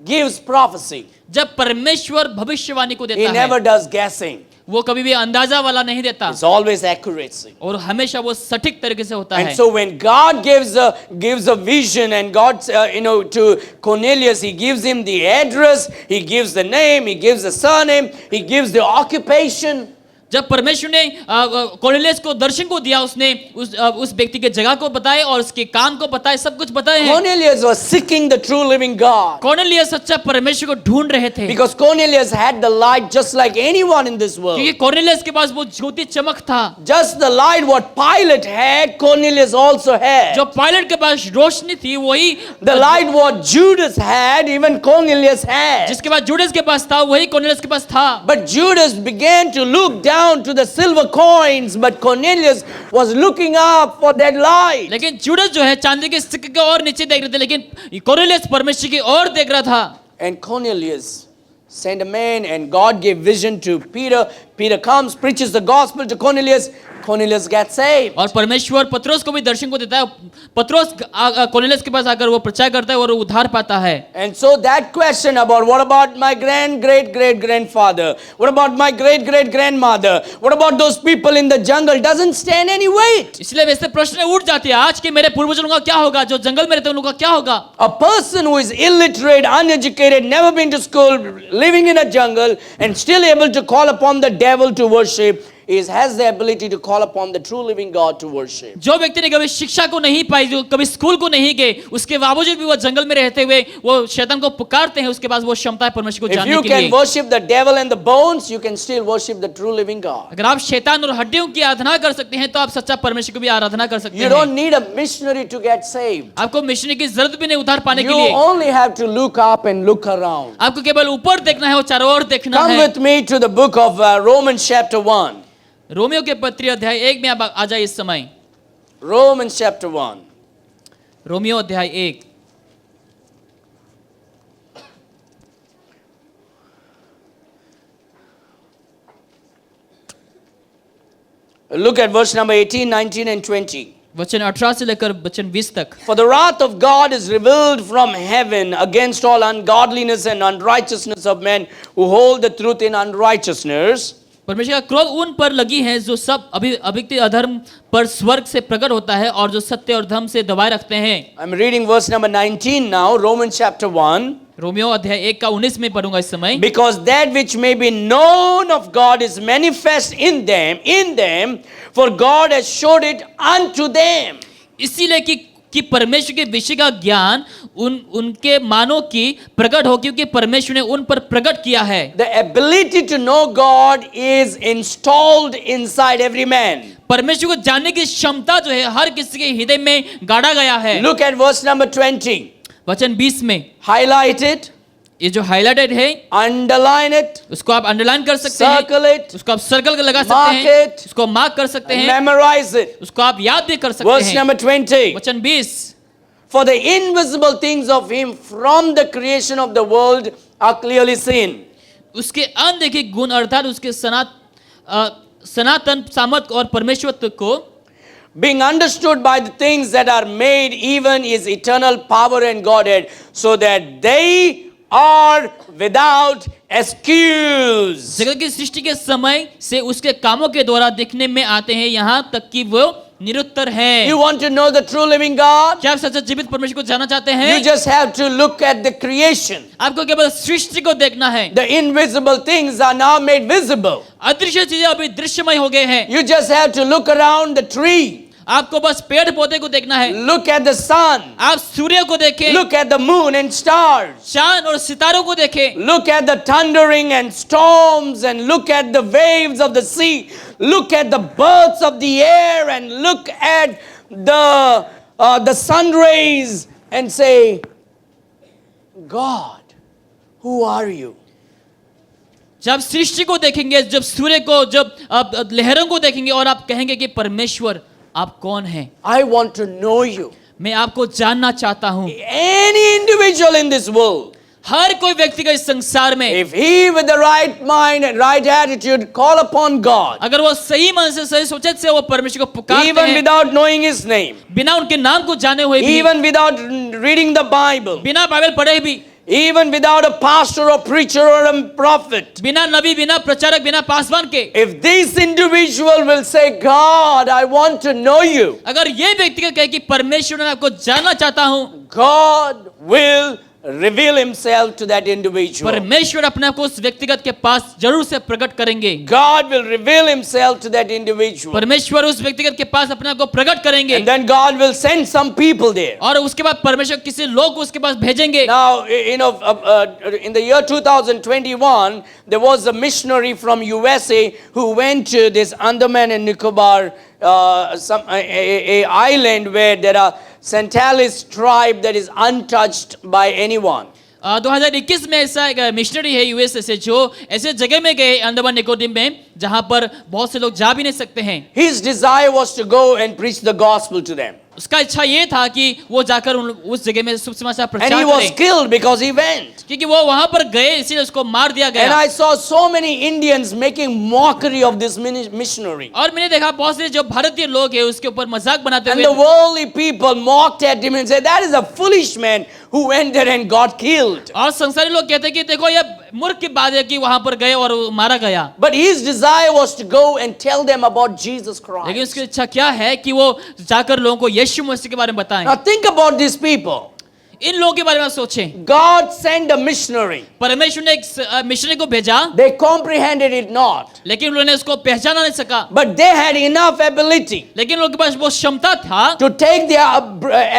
gives prophecy, जब परमेश्वर भविष्यवाणी को He देता never है, does guessing. वो कभी भी अंदाजा वाला नहीं देता, It's always accuracy. और हमेशा वो सटीक तरीके से होता And है। so when God gives a vision, and God, to Cornelius, He gives him the address, He gives the name, He gives the surname, He gives the occupation. जब परमेश्वर ने कॉर्नेलियस को दर्शन को दिया, उसने उस व्यक्ति के जगह को बताए और उसके काम को बताए, सब कुछ बताए हैं। Cornelius was seeking the true living God. Cornelius सच्चा परमेश्वर को ढूंढ रहे थे, Because Cornelius had the light just like anyone in this world. क्योंकि कॉर्नेलियस के पास वो ज्योति चमक था। Just the light what Pilate had, Cornelius also had. जो पायलट के पास रोशनी थी वही The light what Judas had, even Cornelius had. जिसके पास जुड़स के पास था वही कॉर्नेलियस के पास था। But Judas began to look down to the silver coins, but Cornelius was looking up for that light. लेकिन जुड़स जो है चांदी के सिक्के के और नीचे देख रहे थे, लेकिन कॉर्नेलियस परमेश्वर की ओर देख रहा था। And Cornelius sent a man, and God gave vision to Peter. Peter comes, preaches the gospel to Cornelius. Cornelius gets saved. और परमेश्वर पत्रोस को भी दर्शन को देता है। पत्रोस कॉर्नेलियस के पास आकर वो प्रचार करता है और वो उद्धार पाता है। And so that question about what about my great-great-great-grandfather, what about my great-great-grandmother, what about those people in the jungle doesn't stand any weight. इसलिए वैसे प्रश्न उठ जाते हैं, आज के मेरे पूर्वजों का क्या होगा, जो जंगल में रहते हैं उनका क्या होगा। A person who is illiterate, uneducated, never been to school, living in a jungle, and still able to call upon the devil to worship has the ability to call upon the true living God to worship. जो व्यक्ति ने कभी शिक्षा को नहीं पाई, जो कभी school को नहीं गए, उसके बावजूद भी वो जंगल में रहते हुए वो शैतान को पुकारते हैं, उसके पास वो क्षमता है परमेश्वर को If जानने you के can लिए। worship the devil and the bones, you can still worship the true living God. अगर आप शैतान और हड्डियों की आराधना कर सकते हैं तो आप सच्चा परमेश्वर की भी आराधना कर सकते You हैं। don't need a missionary to get saved. आपको मिशनरी की जरूरत भी नहीं उद्धार पाने You के लिए। only have to look up and look around. आपको केवल ऊपर देखना है और चारों ओर देखना Come है। with me to the book of Romans chapter 1. Romeo के पत्री अध्याय 1 में आप आ जाइए इस समय। Romans chapter 1. रोमियो अध्याय 1। Look at verse number 18, 19 and 20. वचन 18 से लेकर वचन 20 तक। For the wrath of God is revealed from heaven against all ungodliness and unrighteousness of men who hold the truth in unrighteousness. परमेश्वर का क्रोध उन पर लगी है जो सब अभिक्त अधर्म पर स्वर्ग से प्रकट होता है और जो सत्य और धर्म से दबाए रखते हैं। I'm reading verse number 19 now, Romans chapter 1. Romeo अध्याय 1 का 19 में पढ़ूंगा इस समय। Because that which may be known of God is manifest in them, for God has showed it unto them. इसीलिए कि परमेश्वर के विषय का ज्ञान उनके मानों की प्रकट हो, क्योंकि परमेश्वर ने उन पर प्रकट किया है। The ability to know God is installed inside every man. परमेश्वर को जानने की क्षमता जो है हर किसी के हृदय में गाड़ा गया है। Look at verse number 20. वचन 20 में Highlight it, ये जो हाइलाइटेड है underline it, उसको आप अंडरलाइन कर सकते हैं, circle it, उसको आप सर्कल लगा सकते Mark हैं, it, उसको मार्क कर सकते हैं, memorize it. उसको आप याद भी कर सकते Verse हैं। number 20. वचन 20। For the invisible things of him from the creation of the world are clearly seen. उसके अनदेखे गुण अर्थात उसके सनातन सामर्थ और परमेश्वरत्व को Being understood by the things that are made, even his eternal power and Godhead, so that they are without excuse. जगत की सृष्टि के समय से उसके कामों के द्वारा दिखने में आते हैं, यहाँ तक कि वो निरुत्तर है। You want to know the true living God? क्या आप सच्चे जीवित परमेश्वर को जानना चाहते हैं? You just have to look at the creation. आपको केवल सृष्टि को देखना है। The invisible things are now made visible. अदृश्य चीजें अभी दृश्यमय हो गए हैं। You just have to look around the tree. आपको बस पेड़ पौधे को देखना है। Look at the sun. आप सूर्य को देखें, Look at the moon and stars. चांद और सितारों को देखें, Look at the thundering and storms, and look at the waves of the sea. Look at the birds of the air, and look at the sun rays, and say, God, who are you? जब सृष्टि को देखेंगे, जब सूर्य को, जब आप लहरों को देखेंगे और आप कहेंगे कि परमेश्वर आप कौन हैं? I want to know you. मैं आपको जानना चाहता हूं। Any individual in this world, हर कोई व्यक्ति का इस संसार में if he with the right mind and right attitude call upon God, अगर वो सही मन से, सही सोच से वो परमेश्वर को पुकारते even हैं, without knowing his name, बिना उनके नाम को जाने हुए भी, even without reading the Bible, बिना बाइबल पढ़े भी, even without a pastor or preacher or a prophet, बिना नबी, बिना प्रचारक, बिना पासवान के, if this individual will say, God, I want to know you, अगर ये व्यक्ति कहे कि परमेश्वर ने आपको जानना चाहता हूं, God will reveal himself to that individual. परमेश्वर अपने आप को उस व्यक्तिगत के पास जरूर से प्रकट करेंगे। God will reveal himself to that individual. परमेश्वर उस व्यक्तिगत के पास अपने आप को प्रकट करेंगे And then God will send some people there. और उसके बाद परमेश्वर किसी लोग को उसके पास भेजेंगे। Now, in the year 2021, there was a missionary from USA who went to this Andaman and Nicobar, a island where there are Santalis tribe that is untouched by anyone. 2021 में ऐसा एक मिशनरी है यूएसए से जो ऐसे जगह में गए अंडमान निकोबार में जहां पर बहुत से लोग जा भी नहीं सकते हैं। His desire was to go and preach the gospel to them. उसका इच्छा ये था कि वो जाकर उस जगह में शुभ समाचार And प्रचार he was करें, killed because he went. क्योंकि वो वहां पर गए इसीलिए उसको मार दिया And गया। I saw so many Indians making mockery of this missionary. और मैंने देखा बहुत से जो भारतीय लोग हैं उसके ऊपर मजाक बनाते And the हुए, worldly people mocked at him and said, that is a foolish man who went there and got killed. और संसारी लोग कहते हैं कि देखो ये मूर्ख की बात है कि वहां पर गए और वो मारा गया। But his desire was to go and tell them about Jesus लेकिन Christ. उसकी इच्छा क्या है कि वो जाकर लोगों को यीशु मसीह के बारे में बताएं। Now think about these people. इन लोगों के बारे में सोचें। God sent a missionary. परमेश्वर ने एक मिशनरी को भेजा, They comprehended it not. लेकिन उन्होंने उसको पहचाना नहीं सका। But they had enough ability लेकिन उनके पास वो क्षमता था to take their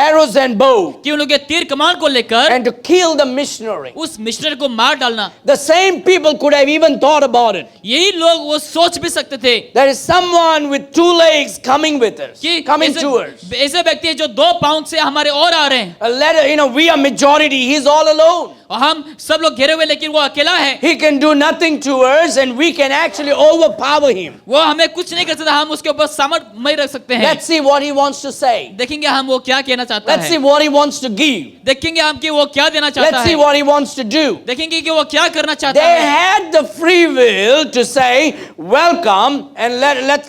arrows and bow कि उन लोगों के तीर कमान को लेकर and to kill the missionary. उस मिशनरी को मार डालना। The same people could have even thought about it. यही लोग वो सोच भी सकते थे There is someone with 2 legs coming with us, कि coming to us. ऐसे व्यक्ति है जो 2 पाउंड से हमारे और आ रहे हैं, We are majority. He's all alone. और हम सब लोग घेरे हुए, लेकिन वो अकेला है। He can do nothing to us, and we can actually overpower him. वो हमें कुछ नहीं कर सकता, हम उसके ऊपर सामर्थ्य रख सकते हैं। Let's see what he wants to say. देखेंगे हम वो क्या कहना चाहता Let's see है, what he wants to give. देखेंगे हम कि वो क्या देना चाहता Let's see है, what he wants to do. देखेंगे कि वो क्या करना चाहता They है। had the free will to say, welcome, and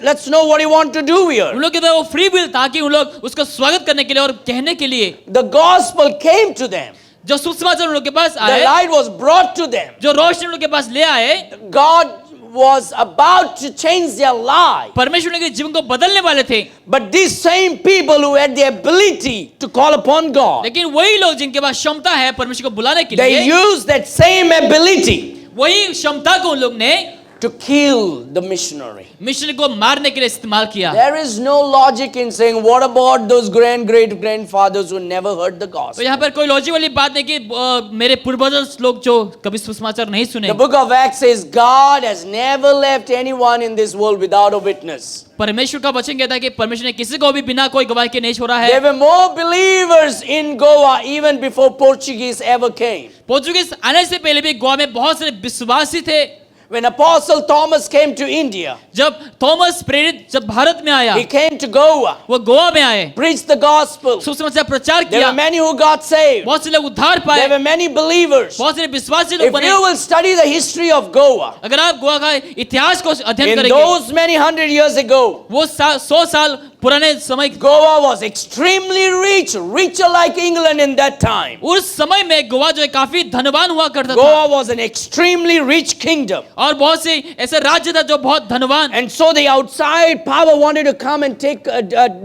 let's know what he wants to do उन here. लोग के अंदर वो फ्री विल था कि उन लोग उसका स्वागत करने के लिए और कहने के लिए। The gospel came to them. जो सुसमाचार उन लोग के पास The आए, light was brought to them. जो रोशनी उन लोग के पास ले आए, God was about to change their life. परमेश्वर उनके जीवन को बदलने वाले थे। But these same people who had the ability to call upon God, लेकिन वही लोग जिनके पास क्षमता है परमेश्वर को बुलाने के they लिए, used that same ability वही क्षमता को उन लोग ने to kill the missionary. Missionary को मारने के लिए इस्तेमाल किया। There is no logic in saying, what about those great grandfathers who never heard the तो gospel? यहाँ पर कोई लॉजिक वाली बात नहीं कि मेरे पूर्वज लोग जो कभी सुसमाचार नहीं सुने। The book of Acts says, God has never left anyone in this world without a witness. परमेश्वर का वचन कहता है कि परमेश्वर ने किसी को भी बिना कोई गवाही के नहीं छोड़ा There है। were more believers in Goa even before Portuguese ever came. Portuguese आने से पहले भी गोवा में बहुत सारे विश्वासी थे। When Apostle Thomas came to India, जब थॉमस प्रेरित जब भारत में आया, he came to Goa, वो गोवा में आए, preached the gospel. सुसमाचार प्रचार There किया, were many who got saved. बहुत से लोग उद्धार There पाए, were many believers. बहुत सारे विश्वासी लोग If बने। you will study the history of Goa, अगर आप गोवा का इतिहास को अध्ययन in करेंगे, those many 100 years ago, वो 100 साल पुराने समय, Goa was extremely rich, richer like England in that time. उस समय में गोवा जो है काफी धनवान हुआ करता था, Goa was an extremely rich kingdom. और बहुत से ऐसे राज्य था जो बहुत धनवान, And so the outside power wanted to come and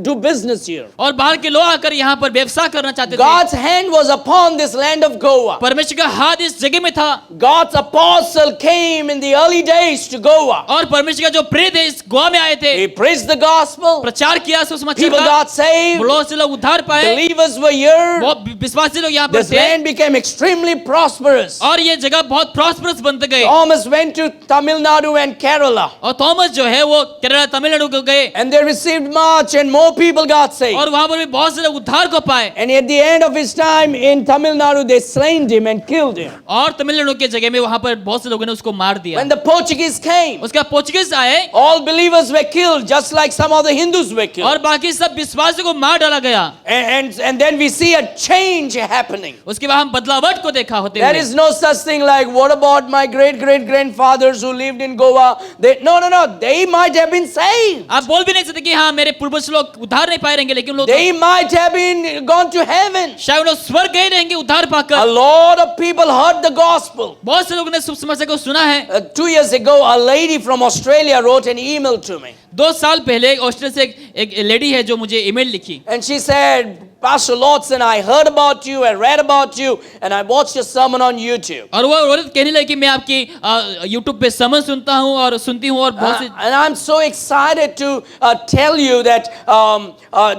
do business here. और बाहर के लोग आकर यहाँ पर व्यवसाय करना चाहते थे। God's hand was upon this land of Goa. परमेश्वर का हाथ इस जगह में था, God's apostle came in the early days to Goa. और परमेश्वर का जो प्रेरित है इस गोवा में आए थे, He preached the gospel. प्रचार किया सुसमाचार People का, got saved. बहुत से लोग उद्धार पाए, Believers were here. बहुत विश्वासी लोग यहाँ पर This थे, land became extremely prosperous. और ये जगह बहुत प्रॉस्परस बनते गए। Thomas went to Tamil Nadu and Kerala. और थॉमस जो है वो केरला तमिलनाडु को गए, And they received much and more people got saved. और वहां पर भी बहुत से लोग उद्धार को पाए। And at the end of his time in Tamil Nadu, they slain him and killed him. और तमिलनाडु के जगह में वहां पर बहुत से लोगों ने उसको मार दिया। When the Portuguese came, उसका पोर्चुगीज आए, all believers were killed, just like some of the Hindus were killed. और बाकी सब विश्वासियों को मार डाला गया। And then we see a change happening. उसके बाद हम बदलावट को देखा होते There हुए। is no such thing like, what about my great grandfathers who lived in Goa? No, they might have been saved. आप बोल भी नहीं सकते कि हाँ मेरे पूर्वज लोग उद्धार नहीं पाए रहेंगे, लेकिन लोग They might have been gone to heaven. शायद लोग स्वर्ग गए रहेंगे उद्धार A पाकर। lot of people heard the gospel. बहुत से लोगों ने शुभ समाचार को सुना है। 2 years ago, a lady from Australia wrote an email to me. 2 साल पहले ऑस्ट्रेलिया से एक लेडी है जो मुझे ईमेल लिखी, And she said, Pastor Lotson, I heard about you, I read about you, and I watched your sermon on YouTube. और वो औरत कहने लगी कि मैं आपकी यूट्यूब पे समझ सुनता हूँ और सुनती हूँ, और बहुत से And I'm so excited to tell you that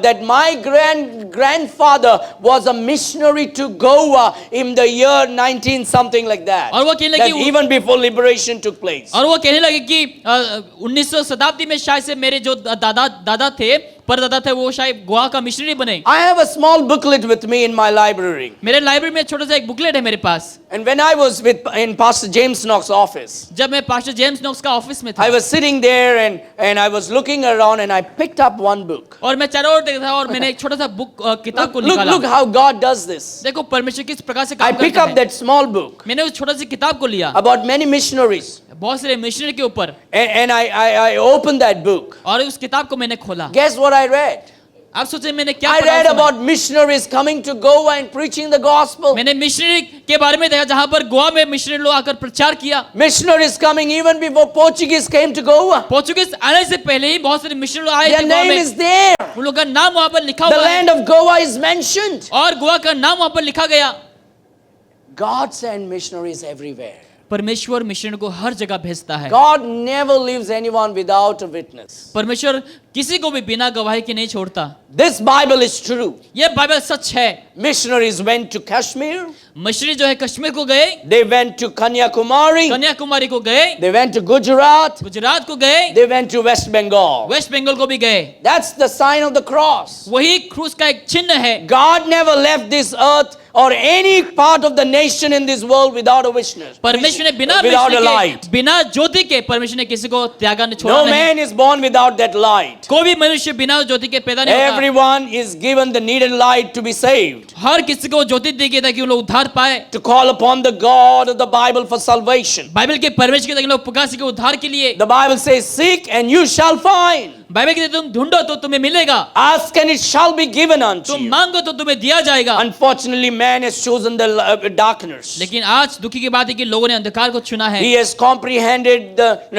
that my grandfather was a missionary to Goa in the year 19 something like that. और वो कहने That लगी, even before liberation took place. और वो कहने लगे कि 1900 शताब्दी में शायद से मेरे जो दादा थे, परदादा थे, वो शायद गोवा का मिशनरी बने। I have a small booklet with me in my library. मेरे लाइब्रेरी में छोटा सा एक बुकलेट है मेरे पास। And when I was in Pastor James Knox's office, जब मैं पास्टर जेम्स नोक्स का ऑफिस में था, I was sitting there and I was looking around and I picked up one book. और मैं चारों ओर देख रहा था, और मैंने एक छोटा सा बुक किताब को Look निकाला। how God does this. देखो परमेश्वर किस प्रकार से I काम pick करता up है। that small book मैंने उस छोटा सी किताब को लिया, about many missionaries. बहुत सारे मिशनरी के ऊपर, And I opened that book. और उस किताब को मैंने खोला। Guess what I read? आप सोचे मैंने क्या I पढ़ा read उस समय? about missionaries coming to Goa and preaching the gospel. मैंने मिशनरी के बारे में देखा जहां पर गोवा में मिशनरी लोग आकर प्रचार किया। Missionaries coming even before Portuguese came to Goa. Portuguese आने से पहले ही बहुत सारे मिशनरी लोग आए Their थे गोवा name में। is there. उन लोगों का नाम वहां पर लिखा The हुआ है land of Goa is mentioned. और गोवा का नाम वहां पर लिखा गया। God sent missionaries everywhere. परमेश्वर मिशनरी को हर जगह भेजता है। God never leaves anyone without a witness. परमेश्वर किसी को भी बिना गवाही के नहीं छोड़ता। This Bible is true. ये बाइबल सच है। Missionaries went to Kashmir. Missionary जो है कश्मीर को गए, They went to Kanyakumari. Kanyakumari को गए, They went to Gujarat. Gujarat को गए, They went to West Bengal. West Bengal को भी गए। That's the sign of the cross. वही क्रूस का एक चिन्ह है। God never left this earth or any part of the nation in this world without a witness. परमेश्वर ने बिना Without a मिशनरी light. के, बिना ज्योति के परमेश्वर ने किसी को त्यागा नहीं छोड़ा No नहीं। man is born without that light. कोई भी मनुष्य बिना ज्योति के पैदा नहीं होता। Everyone is given the needed light to be saved. हर किसी को ज्योति दी गई ताकि वो लोग उद्धार पाए। To call upon the God of the Bible for salvation. Bible के परमेश्वर के ताकि लोग पुकार सके उद्धार के लिए। The Bible says, seek and you shall find. Bible के तुम ढूंढो तो तुम्हें मिलेगा, Ask and it shall be given unto तुम you. मांगो तो तुम्हें दिया जाएगा। Unfortunately, man has chosen the darkness. लेकिन आज दुखी की बात है कि लोगों ने अंधकार को चुना है He has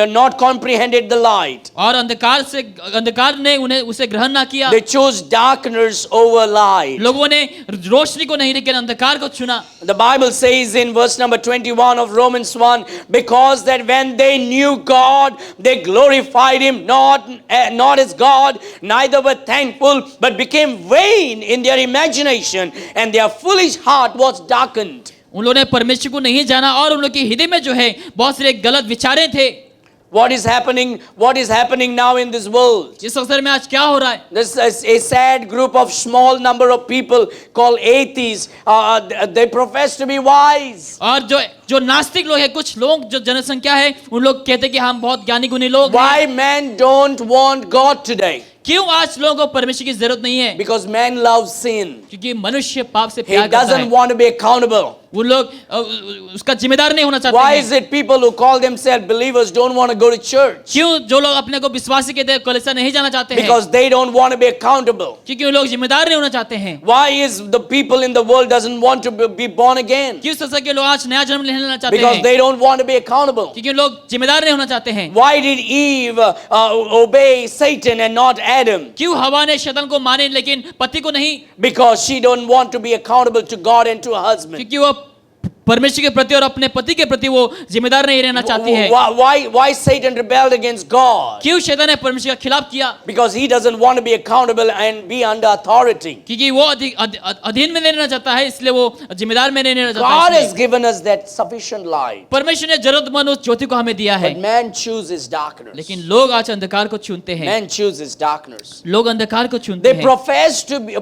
not comprehended the light. और अंधकार ने उन्हें उसे ग्रहण ना किया। They chose darkness over light. लोगों ने रोशनी को नहीं लेकिन अंधकार को चुना। The Bible says in verse number 21 of Romans 1, because that when they knew God, they glorified him not as God, neither were thankful, but became vain in their imagination, and their foolish heart was darkened. उन लोगों ने परमेश्वर को नहीं जाना और उन लोगों के हृदय में जो है बहुत सारे गलत विचारें थे। What is happening now in this world? इस अवसर में आज क्या हो रहा है? This is a sad group of small number of people called atheists. They profess to be wise. और जो नास्तिक लोग हैं, कुछ लोग जो जनसंख्या है, उन लोग कहते हैं कि हम बहुत ज्ञानी गुणी लोग हैं। Why men don't want God today? क्यों आज लोगों को परमेश्वर की जरूरत नहीं है? Because man loves sin. क्योंकि मनुष्य पाप से He प्यार करता doesn't है। want to be accountable. वो लोग उसका जिम्मेदार नहीं होना चाहते Why हैं। is it people who call themselves believers don't want to go to church? क्यों जो लोग अपने को विश्वासी कहते हैं कलीसिया नहीं जाना चाहते हैं? Because they don't want to be accountable. क्योंकि वो लोग जिम्मेदार नहीं होना चाहते हैं। Why is the people in the world doesn't want to be born again? क्यों संसार के लोग आज नया जन्म लेना चाहते Because हैं? they don't want to be accountable. क्योंकि लोग जिम्मेदार नहीं होना चाहते हैं। Why did Eve obey Satan and not Adam? क्यों हवा ने शैतान को माने लेकिन पति को नहीं? Because she don't want to be accountable to God and to her husband. क्योंकि वो परमेश्वर के प्रति और अपने पति के प्रति वो जिम्मेदार नहीं रहना चाहती है। Why Satan rebelled against God? क्यों शैतान ने परमेश्वर के खिलाफ किया? Because he doesn't want to be accountable and be under authority. क्योंकि वो अधीन में नहीं रहना चाहता है, इसलिए वो जिम्मेदार में नहीं रहना चाहता God है। has given us that sufficient light. परमेश्वर ने जरूरतमंद उस ज्योति को हमें दिया है, But man chooses darkness. लेकिन लोग आज अंधकार को चुनते हैं। Man chooses darkness. लोग अंधकार को चुनते They हैं। profess to be,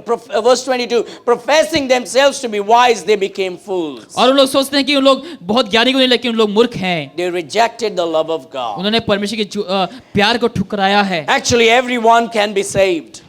verse 22, professing themselves to be wise, they became fools. और उन लोग सोचते हैं कि उन लोग बहुत ज्ञानी को नहीं, लेकिन उन लोग मूर्ख हैं। They rejected the love of God. उन्होंने परमेश्वर के प्यार को ठुकराया है। Actually, everyone can be saved.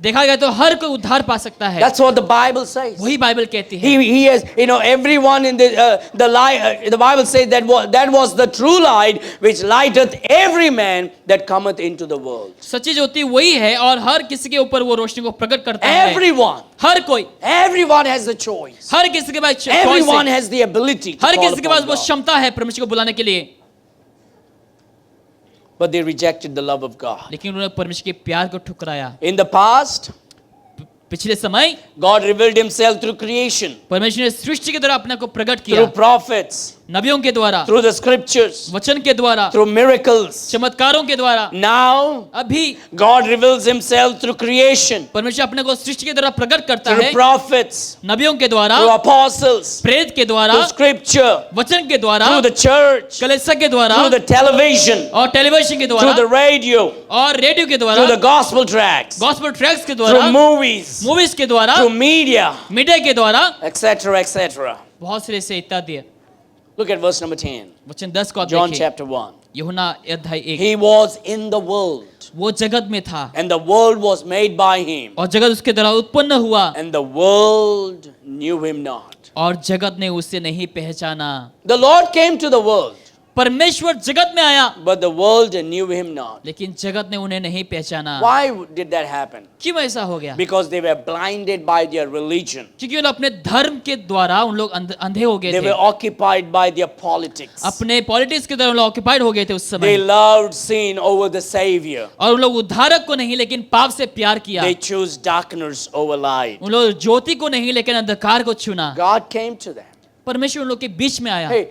देखा गया तो हर कोई उद्धार पा सकता है। That's what the Bible says. वही बाइबल कहती है। He has, everyone in the light. The Bible says that was the true light which lighteth every man that cometh into the world. सच्ची ज्योति वही है और हर किसी के ऊपर वो रोशनी को प्रकट करता है। Everyone. हर कोई, Everyone has the choice. हर किसी के पास choice Everyone है। has the ability to her call किसी के पास upon वो God. क्षमता है परमेश्वर को बुलाने के लिए, But they rejected the love of God. लेकिन उन्होंने परमेश्वर के प्यार को ठुकराया। In the past, पिछले समय God revealed himself through creation, परमेश्वर ने सृष्टि के द्वारा अपने को प्रकट किया, through prophets, नबियों के द्वारा, through the scriptures, वचन के द्वारा, through miracles. चमत्कारों के द्वारा। Now, अभी God reveals himself through creation, परमेश्वर अपने को सृष्टि के द्वारा प्रकट करता through है, prophets, नबियों के द्वारा, through apostles, प्रेरित के द्वारा, through scripture, वचन के द्वारा, through the church, कलीसिया के द्वारा, through the television, और टेलीविजन के through द्वारा, the radio, और रेडियो के through the द्वारा, gospel tracts, गॉस्पेल ट्रैक्स के through द्वारा, movies, मूवीज के द्वारा, through media, मीडिया के द्वारा, etc., etc. बहुत से ऐसे इत्यादि है। Look at verse number 10. वचन 10 को आप John देखिए। chapter 1. यूहन्ना अध्याय 1। He was in the world, वो जगत में था and the world was made by him, और जगत उसके द्वारा उत्पन्न हुआ and the world knew him not. और जगत ने उसे नहीं पहचाना। The Lord came to the world. परमेश्वर जगत में आया, but the world knew him not. लेकिन जगत ने उन्हें नहीं पहचाना। Why did that happen? क्यों ऐसा हो गया? Because they were blinded by their religion. क्योंकि उन अपने धर्म के द्वारा उन लोग अंधे हो गए They थे, were occupied by their politics. अपने पॉलिटिक्स के द्वारा उन लोग ऑक्यूपाइड हो गए थे उस They समय, loved sin over the Savior. और उन लोग उद्धारक को नहीं लेकिन पाप से प्यार किया। They chose darkness over light. उन लोग ज्योति को नहीं लेकिन अंधकार को चुना। God came to them. परमेश्वर उन लोग के बीच में आया। Hey,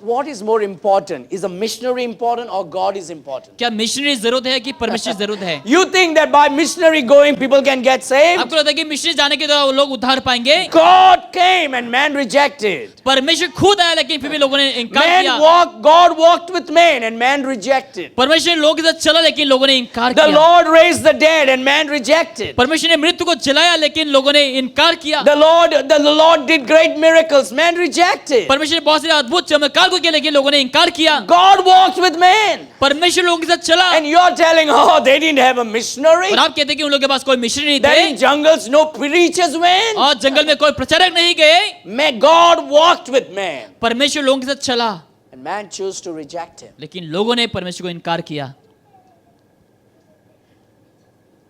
what is more important? Is a missionary important or God is important? क्या मिशनरी जरूरत है कि परमेश्वर जरूरत है? You think that by missionary going people can get saved? आपको लगता है कि मिशनरी जाने के द्वारा वो लोग उद्धार पाएंगे? God came and man rejected. परमेश्वर खुद आया लेकिन फिर भी लोगों ने इनकार किया। God walked with man and man rejected. परमेश्वर लोगों के साथ चला लेकिन लोगों ने इनकार The किया। Lord raised the dead and man rejected. परमेश्वर ने मृत्यु को जलाया लेकिन लोगों ने इनकार किया। The Lord did great miracles. Man rejected. परमेश्वर ने बहुत सारे अद्भुत चमत्कार को किया लेकिन लोगों ने इनकार किया। God walked with man. परमेश्वर लोगों के साथ चला, And you're telling, oh, they didn't have a missionary. और आप कहते हैं कि उन लोगों के पास कोई मिशनरी नहीं That in थे, jungles no preachers went. और जंगल में कोई प्रचारक नहीं गए। May God walked with man. परमेश्वर लोगों के साथ चला And man chose to reject him. लेकिन लोगों ने परमेश्वर को इनकार किया।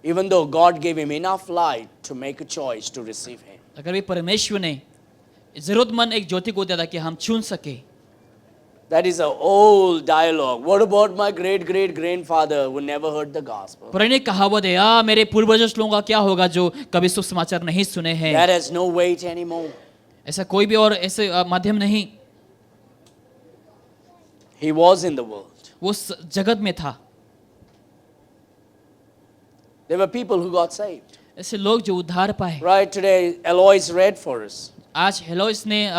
Even though God gave him enough light to make a choice to receive him. अगर भी परमेश्वर ने जरूरतमंद एक ज्योति को दिया था कि हम चुन सके। That is an old dialogue. What about my great-great-grandfather who never heard the gospel? पुरानी कहावत है, मेरे पूर्वजों लोगों का क्या होगा जो कभी शुभ समाचार नहीं सुने हैं। That has no weight anymore. ऐसा कोई भी और ऐसे माध्यम नहीं। He was in the world. वो जगत में था। There were people who got saved. ऐसे लोग जो उद्धार पाए। Right today, Eloise read for us. आज हेलोइस ने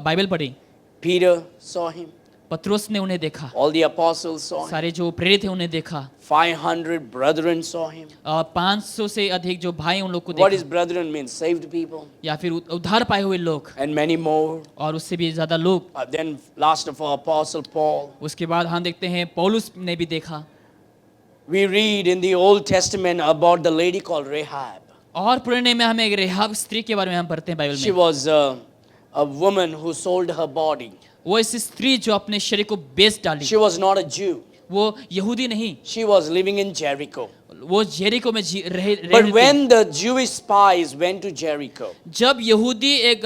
बाइबल पढ़ी, Peter saw him. पत्रोस ने उन्हें देखा, All the apostles saw him. सारे जो प्रेरित थे उन्हें देखा, 500 brethren saw him. 500 से अधिक जो भाई उन लोग को What is देखा, brethren mean? Saved people. या फिर उद्धार पाए हुए लोग, And many more. और उससे भी ज्यादा लोग। Then last of all, Apostle Paul. उसके बाद हम देखते हैं पौलुस ने भी देखा। We read in the Old Testament about the lady called Rahab. और पुराने में हमें एक रेहाब स्त्री के बारे में हम पढ़ते हैं बाइबल She में। was a woman who sold her body. वो ऐसी स्त्री जो अपने शरीर को बेच डाली। She was not a Jew. वो यहूदी नहीं, She was living in Jericho. वो जेरिको में रह But रही थी। when the Jewish spies went to Jericho जब यहूदी एक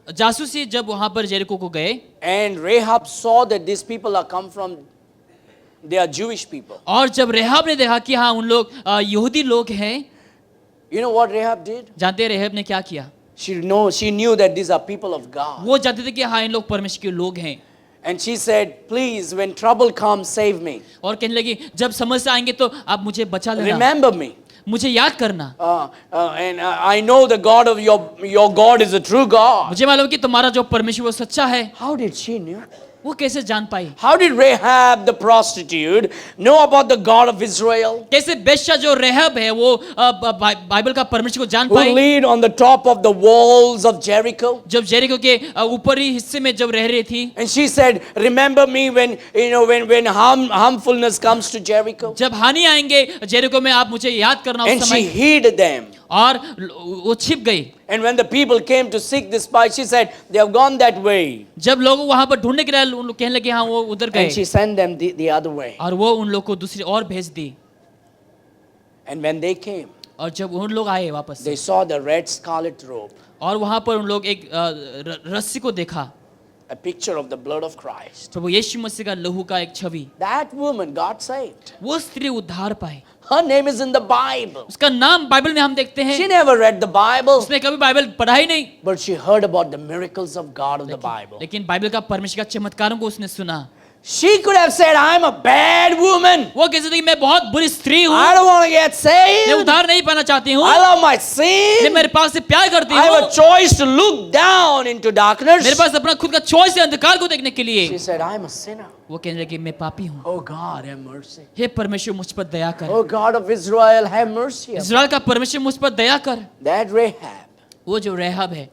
जासूसी जब वहां पर जेरिको को गए, and Rahab saw that these people are come from, they are Jewish people. और जब रेहाब ने देखा कि हाँ उन लोग यहूदी लोग हैं, You know what Rahab did? जानते हैं रेहाब ने क्या किया? She knew that these are people of God. वो जानते थे कि हाँ इन लोग परमेश्वर के लोग हैं, And she said, please, when trouble comes, save me. और कहने लगी जब समस्या आएंगे तो आप मुझे बचा लेना, Remember me. मुझे याद करना। And I know the God of your God is a true God. मुझे मालूम कि तुम्हारा जो परमेश्वर वो सच्चा है। How did she know? वो कैसे जान पाई? How did Rahab the prostitute know about the God of Israel? कैसे बेश्या जो रेहाब है वो बाइबल का परमेश्वर को जान Who pi? lived on the top of the walls of Jericho? जब जेरिको के ऊपरी हिस्से में जब रह रही थी, And she said, remember me when harmfulness comes to Jericho. जब हानि आएंगे जेरिको में आप मुझे याद करना And उस she समय। hid them. और वो छिप गई। And when the people came to seek the spies, she said, they have gone that way. जब लोग वहां पर ढूंढने के लिए उन लोग कहने लगे हाँ वो उधर And she गए, sent them the other way. और वो उन लोग को दूसरी और भेज दी। And when they came, और जब उन लोग आए वापस, they saw the red scarlet robe, और वहां पर उन लोग एक रस्सी को देखा, a picture of the blood of Christ. प्रभु यीशु मसीह का लहू का एक छवि। That woman got saved. वो स्त्री उद्धार पाई। Her name is in the Bible. उसका नाम बाइबल में हम देखते She हैं, never read the Bible, उसने कभी बाइबल पढ़ा ही नहीं, but she heard about the miracles of God of the Bible. लेकिन बाइबल का परमेश्वर का चमत्कारों को उसने सुना। She could have said, I'm a bad woman. वो कैसे थी, मैं बहुत बुरी स्त्री हूँ, I don't want to get मैं saved. उद्धार नहीं पाना चाहती हूँ, I love my मैं sin. मेरे पास से प्यार करती I have a हूँ, choice to look down into darkness. मेरे पास अपना खुद का चॉइस है अंधकार को देखने के लिए। She said, I'm a sinner. वो कहने लगी मैं पापी हूँ, Oh God, have mercy. हे परमेश्वर मुझ पर दया कर, Oh God of Israel, have mercy. इस्राएल का परमेश्वर मुझ पर दया कर। That Rahab वो जो रेहाब है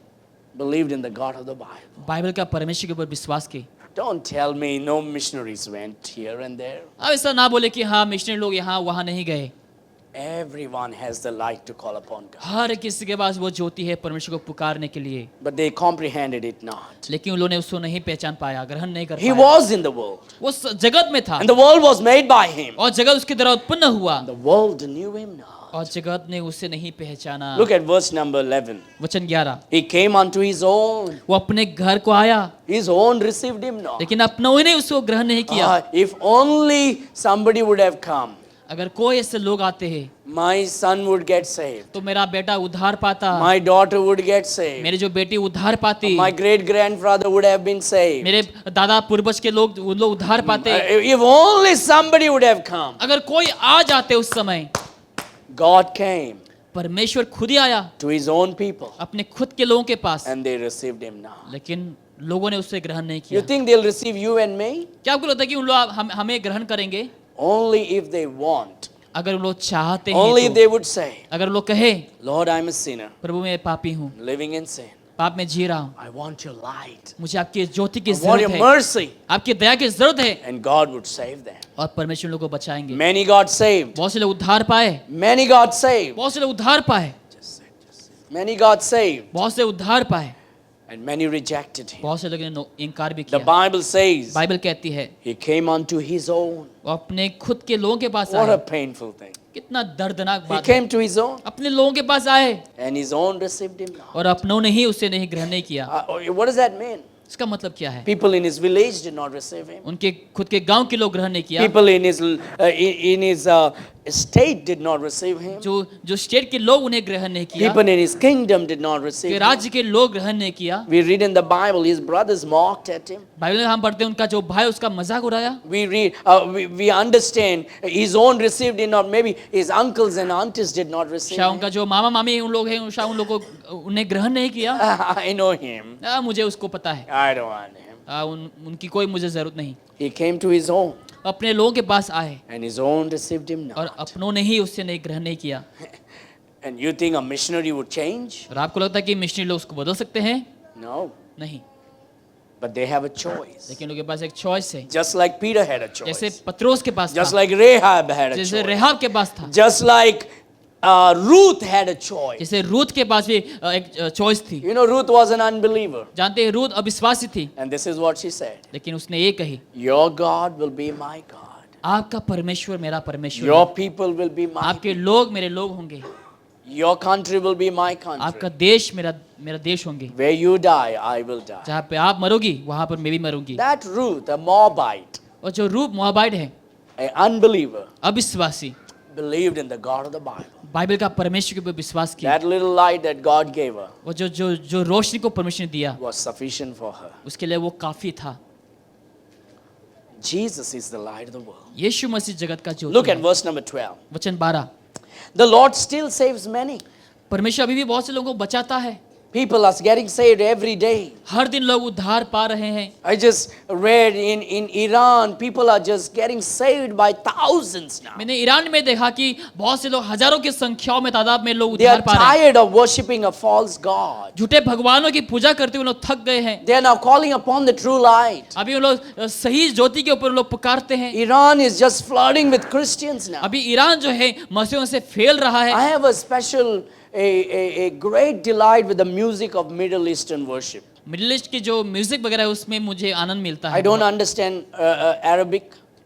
believed in the God of the Bible. Bible का परमेश्वर के ऊपर विश्वास की। Don't tell me no missionaries went here and there. अब ऐसा ना बोले कि हाँ मिशनरी लोग यहाँ वहाँ नहीं गए। Everyone has the light to call upon God. हर किसी के पास वो ज्योति है परमेश्वर को पुकारने के लिए, But they comprehended it not. लेकिन उन लोगों ने उसको नहीं पहचान पाया, ग्रहण नहीं कर He पाया। was in the world. वो जगत में था And the world was made by him. और जगत उसके द्वारा उत्पन्न हुआ, The world knew him not. और जगत ने उसे नहीं पहचाना। Look at verse number 11. वचन 11, He came unto his own. वो अपने घर को आया, His own received him not. लेकिन अपनों ने उसको ग्रहण नहीं किया। If only somebody would have come, अगर कोई ऐसे लोग आते हैं my son would get saved. तो मेरा बेटा उद्धार पाता, My daughter would get saved. मेरी जो बेटी उद्धार पाती, My great grandfather would have been saved. मेरे दादा पूर्वज के लोग उन लोग उद्धार पाते। If only somebody would have come. अगर कोई आ जाते उस समय, God came परमेश्वर खुद ही आया to his own people अपने खुद के लोगों के पास, and they received him not. लेकिन लोगों ने उससे ग्रहण नहीं You किया। think they'll receive you and me? क्या आपको लगता है कि उन लोग हमें ग्रहण करेंगे? Only if they want. अगर उन लोग चाहते Only हैं if तो, they would say, अगर लोग कहे Lord, I'm a sinner, प्रभु मैं पापी हूँ, living in sin. पाप में जी रहा हूँ, I want your light. मुझे आपकी ज्योति की I want जरूरत your है, mercy. आपकी दया की जरूरत है, And God would save them. और परमेश्वर लोगों को बचाएंगे। Many got saved. बहुत से लोग उद्धार पाए, Many got saved. बहुत से लोग उद्धार पाए, Many got saved. बहुत से उद्धार पाए, And many rejected him. बहुत से लोगों ने इनकार भी The किया। Bible says बाइबल कहती है he came unto his own. वो अपने खुद के लोगों के पास What a आए। painful thing. कितना दर्दनाक He बात है। came to his own अपने लोगों के पास आए and his own received him not. और अपनों ने ही उसे नहीं ग्रहण नहीं किया। What does that mean? इसका मतलब क्या है? People in his village did not receive him. उनके खुद के गांव के लोग ग्रहण नहीं किया। People in his state did not receive him. जो स्टेट के लोग उन्हें ग्रहण नहीं किया, People in his kingdom did not receive के him. राज्य के लोग ग्रहण नहीं किया। We read in the Bible, his brothers mocked at him. Bible में हम पढ़ते हैं उनका जो भाई उसका मजाक उड़ाया। We read, we understand his own received him not. Maybe his uncles and aunties did not receive शायद him. उनका जो मामा मामी उन लोग हैं, शायद उन लोग को उन्हें ग्रहण नहीं किया। I know him. मुझे उसको पता है, I don't want him. उनकी कोई मुझे जरूरत नहीं। He came to his own अपने लोगों के पास आए and his own received him और not. अपनों ने ही उससे नहीं ग्रहण नहीं किया। And you think a missionary would change? और आपको लगता है कि मिशनरी लोग उसको बदल सकते हैं? No. नहीं, But they have a choice. लेकिन उनके पास एक चॉइस है। Just like Peter had a जैसे choice. पत्रोस के पास Just था, like Rahab had a जैसे choice. रेहाब के पास था, Just like Ruth had a choice. जैसे रूथ के पास भी एक चॉइस थी। You know, Ruth was an unbeliever. जानते हैं रूथ अविश्वासी थी, And this is what she said. लेकिन उसने ये कही, Your God will be my God. आपका परमेश्वर मेरा परमेश्वर Your है, people will be my आपके people. लोग मेरे लोग होंगे, Your country will be my आपका country. देश मेरा देश होंगे। Where you die, I will die. जहाँ पे आप मरोगी वहां पर मैं भी मरूंगी। That Ruth, a Moabite, और जो रूप मोआबाइट है, an unbeliever, अविश्वासी, believed in the God of the Bible. Bible का परमेश्वर के ऊपर विश्वास किया। That little light that God gave her और जो रोशनी को परमेश्वर ने दिया, was sufficient for her. उसके लिए वो काफी था। Jesus is the light of the world. यीशु मसीह जगत का Look ज्योति at है। verse number 12. वचन 12, The Lord still saves many. परमेश्वर अभी भी बहुत से लोगों को बचाता है। People are getting saved every day. हर दिन लोग उद्धार पा रहे हैं। I just read in Iran, people are just getting saved by thousands now. मैंने ईरान में देखा कि बहुत से लोग हजारों की संख्याओं में तादाद में लोग They are उद्धार पा रहे हैं। tired of worshipping a false God. झूठे भगवानों की पूजा करते हुए लोग थक गए हैं। They are now calling upon the true light. अभी वो लोग सही ज्योति के ऊपर लोग पुकारते हैं। Iran is just flooding with Christians now. अभी ईरान जो है मसीहों से फैल रहा है। I have a special, a great delight with the music of Middle Eastern worship. Middle east की जो म्यूजिक वगैरह है उसमें मुझे आनंद मिलता I है। don't understand Arabic.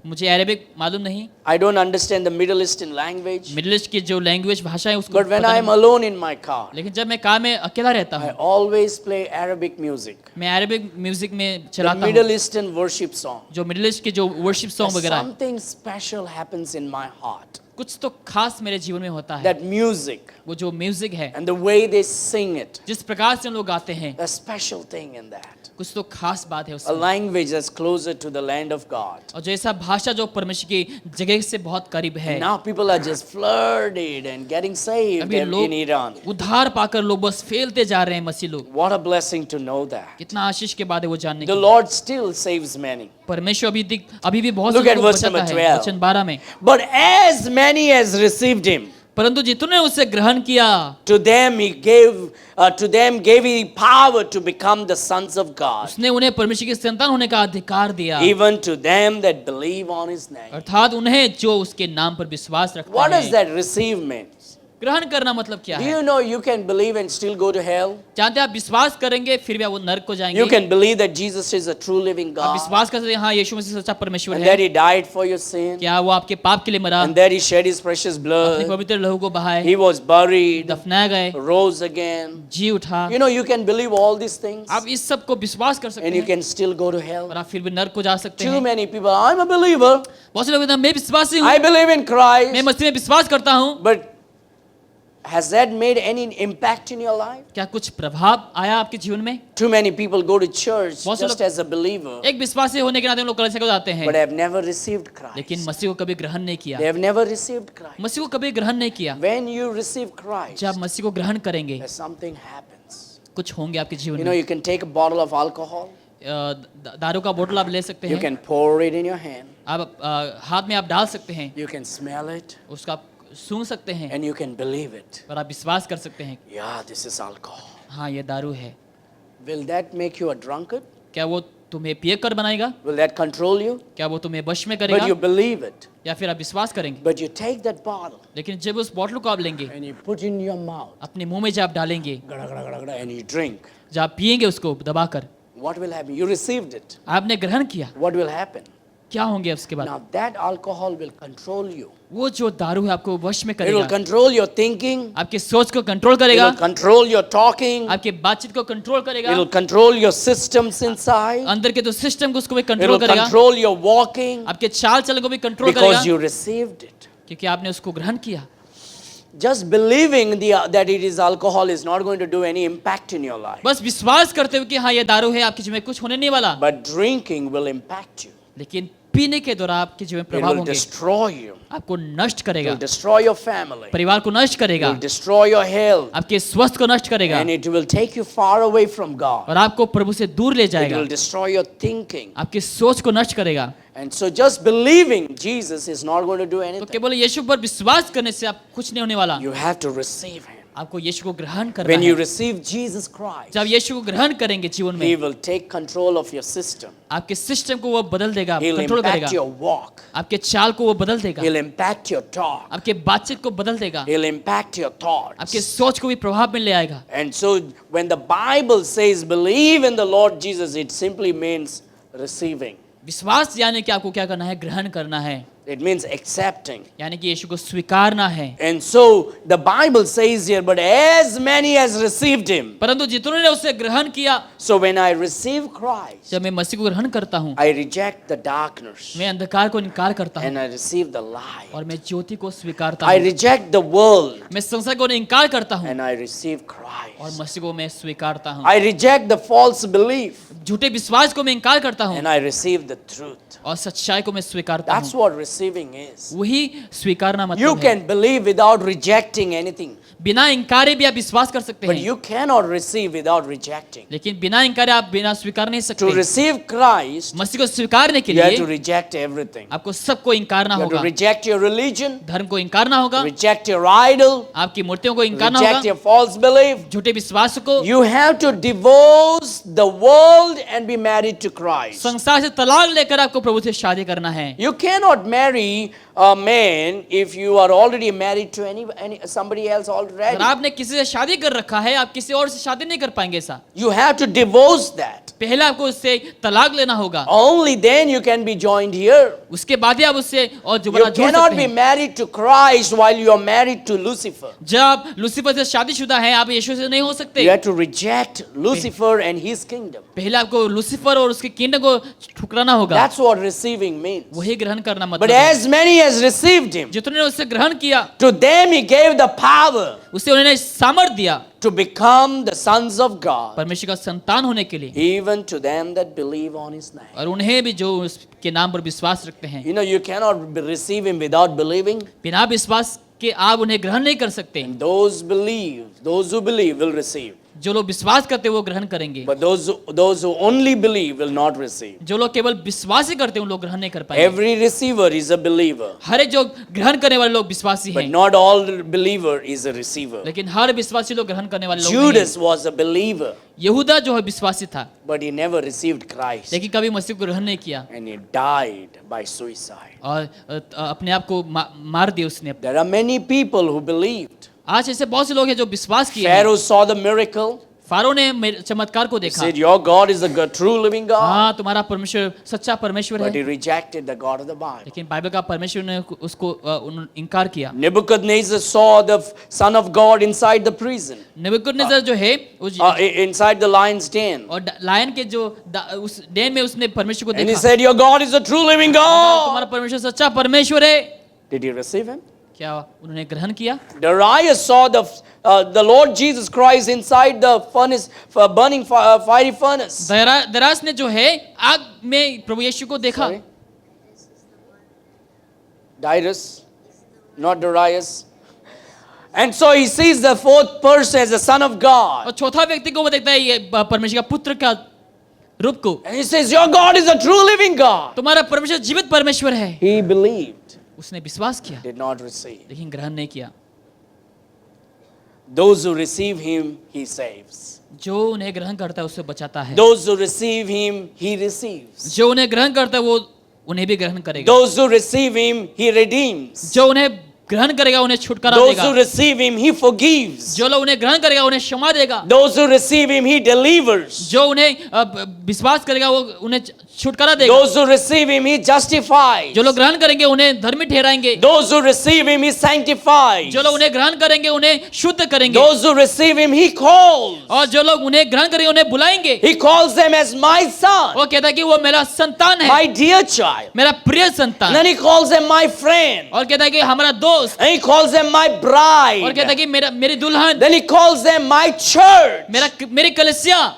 मुझे अरेबिक मालूम नहीं, I don't understand the Middle Eastern language. Middle east की जो लैंग्वेज भाषा है उसको But when पता I am नहीं। alone in my car, लेकिन जब मैं कार में अकेला रहता I हूँ, always play Arabic music. मैं अरेबिक म्यूजिक में The चलाता Middle हूँ। Eastern worship song. जो मिडिल ईस्ट के जो वर्शिप सॉन्ग वगैरह है, Something special happens in my heart. कुछ तो खास मेरे जीवन में होता है। That music वो जो म्यूजिक है, and the way they sing it, जिस प्रकार से हम लोग गाते हैं, a special thing in that. कुछ तो खास बात है A उसमें। language that's closer to the land of God. और जो ऐसा भाषा जो परमेश्वर की जगह से बहुत करीब है। Now people are just flooded and getting saved अभी in लोग Iran. उद्धार पाकर लोग बस फैलते जा रहे हैं मसीह लोग। What a blessing to know that. कितना आशीष के बाद है वो जानने The की। Lord still saves many. परमेश्वर अभी भी बहुत Look से at लोगों को verse number बचाता है। 12. वचन 12 में, But as many as received him, परंतु जितने उसे ग्रहण किया to them gave he power to become the sons of God, उसने उन्हें परमेश्वर की संतान होने का अधिकार दिया, even to them that believe on his name. अर्थात उन्हें जो उसके नाम पर विश्वास रखते What does हैं। that receive mean? ग्रहण करना मतलब क्या Do है? you know you can believe and still go to hell? जानते हैं आप विश्वास करेंगे फिर भी आप वो नरक को जाएंगे। You can believe that Jesus is a true living आप God, विश्वास कर सकते हैं हाँ यीशु मसीह सच्चा परमेश्वर and है, that he died for your sin, क्या वो आपके पाप के लिए मरा, and that he shed his precious अपने blood, पवित्र लहू को बहाए, he was buried, दफनाया गए, rose again. जी उठा। You know, you can believe all these things, आप इस सब को विश्वास कर सकते and you हैं can still go to hell. और आप फिर भी नरक को जा सकते Too हैं। many people, I'm a believer, बहुत से लोग कहते हैं मैं विश्वासी हूँ, I believe in मैं Christ, मसीह में विश्वास करता हूँ, but has that made any impact in your life? क्या कुछ प्रभाव आया आपके जीवन में? Too many people go to church बहुत से just लोग- as a believer, एक विश्वासी होने के नाते हम लोग कलीसिया को जाते हैं, but have never received लेकिन Christ. मसीह को कभी ग्रहण नहीं किया। They have never received Christ. मसीह को कभी ग्रहण नहीं किया। When you receive Christ, जब मसीह को ग्रहण करेंगे something happens. कुछ होंगे आपके जीवन You know, में। you can take a bottle of alcohol, दारू का बोतल आप ले सकते you हैं, can pour it in your hand, आप हाथ में आप डाल सकते हैं, you can smell it, उसका आप सूंघ सकते हैं and you can believe it. और आप विश्वास कर सकते हैं Yeah, this is alcohol. हाँ ये दारू है। Will that make you a drunkard? क्या वो तुम्हें पिए कर बनाएगा? Will that control you? क्या वो तुम्हें वश में But करेगा? you believe it. या फिर आप विश्वास करेंगे? But you take that bottle लेकिन जब उस बोतल को आप लेंगे, and you put in your mouth, अपने मुंह में जब आप डालेंगे, gada, gada, gada, gada, and you drink. जब आप पिएंगे उसको दबाकर, What will happen? You received it. आपने ग्रहण किया, What will happen? क्या होंगे उसके बाद? Now that alcohol will control you. वो जो दारू है आपको वश में It will करेगा, control your thinking. आपके सोच को कंट्रोल It करेगा, will control your talking. आपके बातचीत को कंट्रोल It करेगा, will control your systems inside. अंदर के तो सिस्टम को उसको भी It कंट्रोल will करेगा, control your walking आपके चाल चलन को भी कंट्रोल because करेगा, you received it. क्योंकि आपने उसको ग्रहण किया। Just believing that it is alcohol is not going to do any impact in your life. बस विश्वास करते हुए कि हाँ ये दारू है, आपके जीवन में कुछ होने नहीं वाला, But drinking will impact you. लेकिन पीने के दौरान आपके जीवन में It प्रभाव will होंगे, destroy you. आपको नष्ट It करेगा, will destroy your family. It परिवार को नष्ट करेगा, will destroy your health. आपके स्वास्थ्य को नष्ट करेगा And it will take you far away from God. और आपको प्रभु से दूर ले It जाएगा, will destroy your thinking. आपकी सोच को नष्ट करेगा। And so just believing Jesus is not going to do तो anything. केवल यीशु पर विश्वास करने से आप कुछ नहीं होने वाला, You have to receive Him. आपको यीशु को ग्रहण करना When you है। receive Jesus Christ, जब यीशु को ग्रहण करेंगे जीवन He में, will take control of your system. आपके सिस्टम को वो बदल देगा, He'll कंट्रोल करेगा, impact your walk. आपके चाल को वो बदल देगा, He'll impact your talk. आपके बातचीत को बदल देगा, He'll impact your thoughts. आपके सोच को भी प्रभाव में ले आएगा। And so when the Bible says believe in the Lord Jesus, it simply means receiving. विश्वास यानी कि आपको क्या करना है? ग्रहण करना है, It means accepting. यानी कि यीशु को स्वीकारना है। And so the Bible says here, but as many as received Him. परंतु जितनों ने उसे ग्रहण किया, So when I receive Christ, जब मैं मसीह को ग्रहण करता हूँ, I reject the darkness मैं अंधकार को इनकार करता हूँ and I receive the light. और मैं ज्योति को स्वीकारता I हूँ। reject the world मैं संसार को इनकार करता हूँ and I receive और Christ. मसीह को मैं स्वीकारता हूँ। I reject the false belief झूठे विश्वास को मैं इनकार करता हूँ and I receive the truth. और सच्चाई को मैं स्वीकारता That's हूँ। what receiving is. वही स्वीकारना You मतलब है। can believe without rejecting anything, बिना इनकारे भी आप विश्वास कर सकते but हैं, you cannot receive without rejecting. लेकिन बिना इनकारे आप बिना स्वीकार नहीं To सकते। receive Christ, मसीह को स्वीकारने के you have to लिए reject everything. आपको सबको इनकारना You have to होगा, reject your religion, धर्म को इनकारना होगा, reject your idol, आपकी मूर्तियों को इनकारना reject होगा, your false belief. झूठे विश्वास को, You have to divorce the world and be married to Christ. संसार से तलाक लेकर आपको प्रभु से शादी करना है। You cannot marry a man if you are already married to somebody else already. अगर आपने किसी से शादी कर रखा है, आप किसी और से शादी नहीं कर पाएंगे ऐसा। You have to divorce that. पहले आपको उससे तलाक लेना होगा, Only then you can be joined here. उसके बाद ही आप उससे और You दोबारा जोड़ cannot सकते be हैं। married to Christ while you are married to Lucifer. जब आप लूसीफर से शादीशुदा हैं, आप यीशु से नहीं हो सकते। You have to reject Lucifer and his kingdom. पहले आपको लूसीफर और उसके किंगडम को ठुकराना होगा, That's what receiving means. वही ग्रहण करना But मतलब है। as many as received him, जितने ने उससे ग्रहण किया, to them he gave the power उसे उन्होंने सामर्थ दिया to become the sons of God, परमेश्वर का संतान होने के लिए, even to them that believe on his name. और उन्हें भी जो उसके नाम पर विश्वास रखते हैं। You know, you cannot receive him without believing. बिना विश्वास के आप उन्हें ग्रहण नहीं कर सकते। And those who believe will receive. जो लोग विश्वास करते हैं वो ग्रहण करेंगे, But those who only believe will not receive. जो लोग केवल विश्वास ही करते हैं उन लोग ग्रहण नहीं कर पाएंगे। Every receiver is a believer, हर एक जो ग्रहण करने वाले लोग विश्वासी but हैं, not all believer is a receiver. लेकिन हर विश्वासी लोग ग्रहण करने वाले लोग नहीं हैं। Judas was a believer, यहूदा जो है विश्वासी था, but he never received Christ, लेकिन कभी मसीह को ग्रहण नहीं किया and he died by suicide. और अपने आप को मार दिया उसने। There are many people who believed. आज ऐसे बहुत से लोग हैं जो विश्वास किए हैं। Pharaoh saw the miracle. Pharaoh ने चमत्कार को He देखा, said, "Your God is the true living God," हाँ तुम्हारा परमेश्वर सच्चा परमेश्वर but he है, rejected the God of the Bible. लेकिन बाइबल का परमेश्वर ने उसको इनकार किया। Nebuchadnezzar saw the Son of God inside the prison, नबूकदनेस्सर जो है inside the lion's den. और लायन के जो उस डेन में उसने परमेश्वर को And he देखा, said, "Your God is the true living तुम्हारा God." परमेश्वर सच्चा परमेश्वर है। Did he receive him? क्या उन्होंने ग्रहण किया? Darius saw the Lord Jesus Christ inside the furnace, burning fiery furnace. दरास ने जो है आग में प्रभु यीशु को देखा। Sorry? Darius, not Darius. And so he sees the fourth person as the Son of और God. चौथा व्यक्ति को वो देखता है ये परमेश्वर का पुत्र का रूप को। And he says, "Your God is a true living God." तुम्हारा परमेश्वर जीवित परमेश्वर है। He believed, उसने विश्वास किया, did not receive. लेकिन ग्रहण नहीं किया। Those who receive him, he saves. जो उन्हें ग्रहण करता है उससे बचाता है, Those who receive him, he receives. जो उन्हें ग्रहण करता है वो उन्हें भी ग्रहण करेगा, Those who receive him, he redeems. जो उन्हें ग्रहण करेगा उन्हें छुटकारा Those देगा, who receive him, he forgives. जो लोग उन्हें ग्रहण करेगा उन्हें क्षमा देगा, Those who receive him, he delivers. जो उन्हें विश्वास करेगा वो उन्हें छुटकारा देगा, Those who receive him, he justifies. जो लोग ग्रहण करेंगे उन्हें धर्मी ठहराएंगे, Those who receive him, he sanctifies. जो लोग उन्हें ग्रहण करेंगे उन्हें शुद्ध करेंगे, Those who receive him, he calls. और जो लोग उन्हें ग्रहण करेंगे उन्हें बुलाएंगे। He calls them as my son, वो कहता है कि वो मेरा संतान है, my dear child. मेरा प्रिय And संतान, then he calls them my friend. और कहता है कि हमारा दोस्त, And he calls them my और कहता है bride. कि मेरी दुल्हन, Then he calls them my church. मेरी कलीसिया।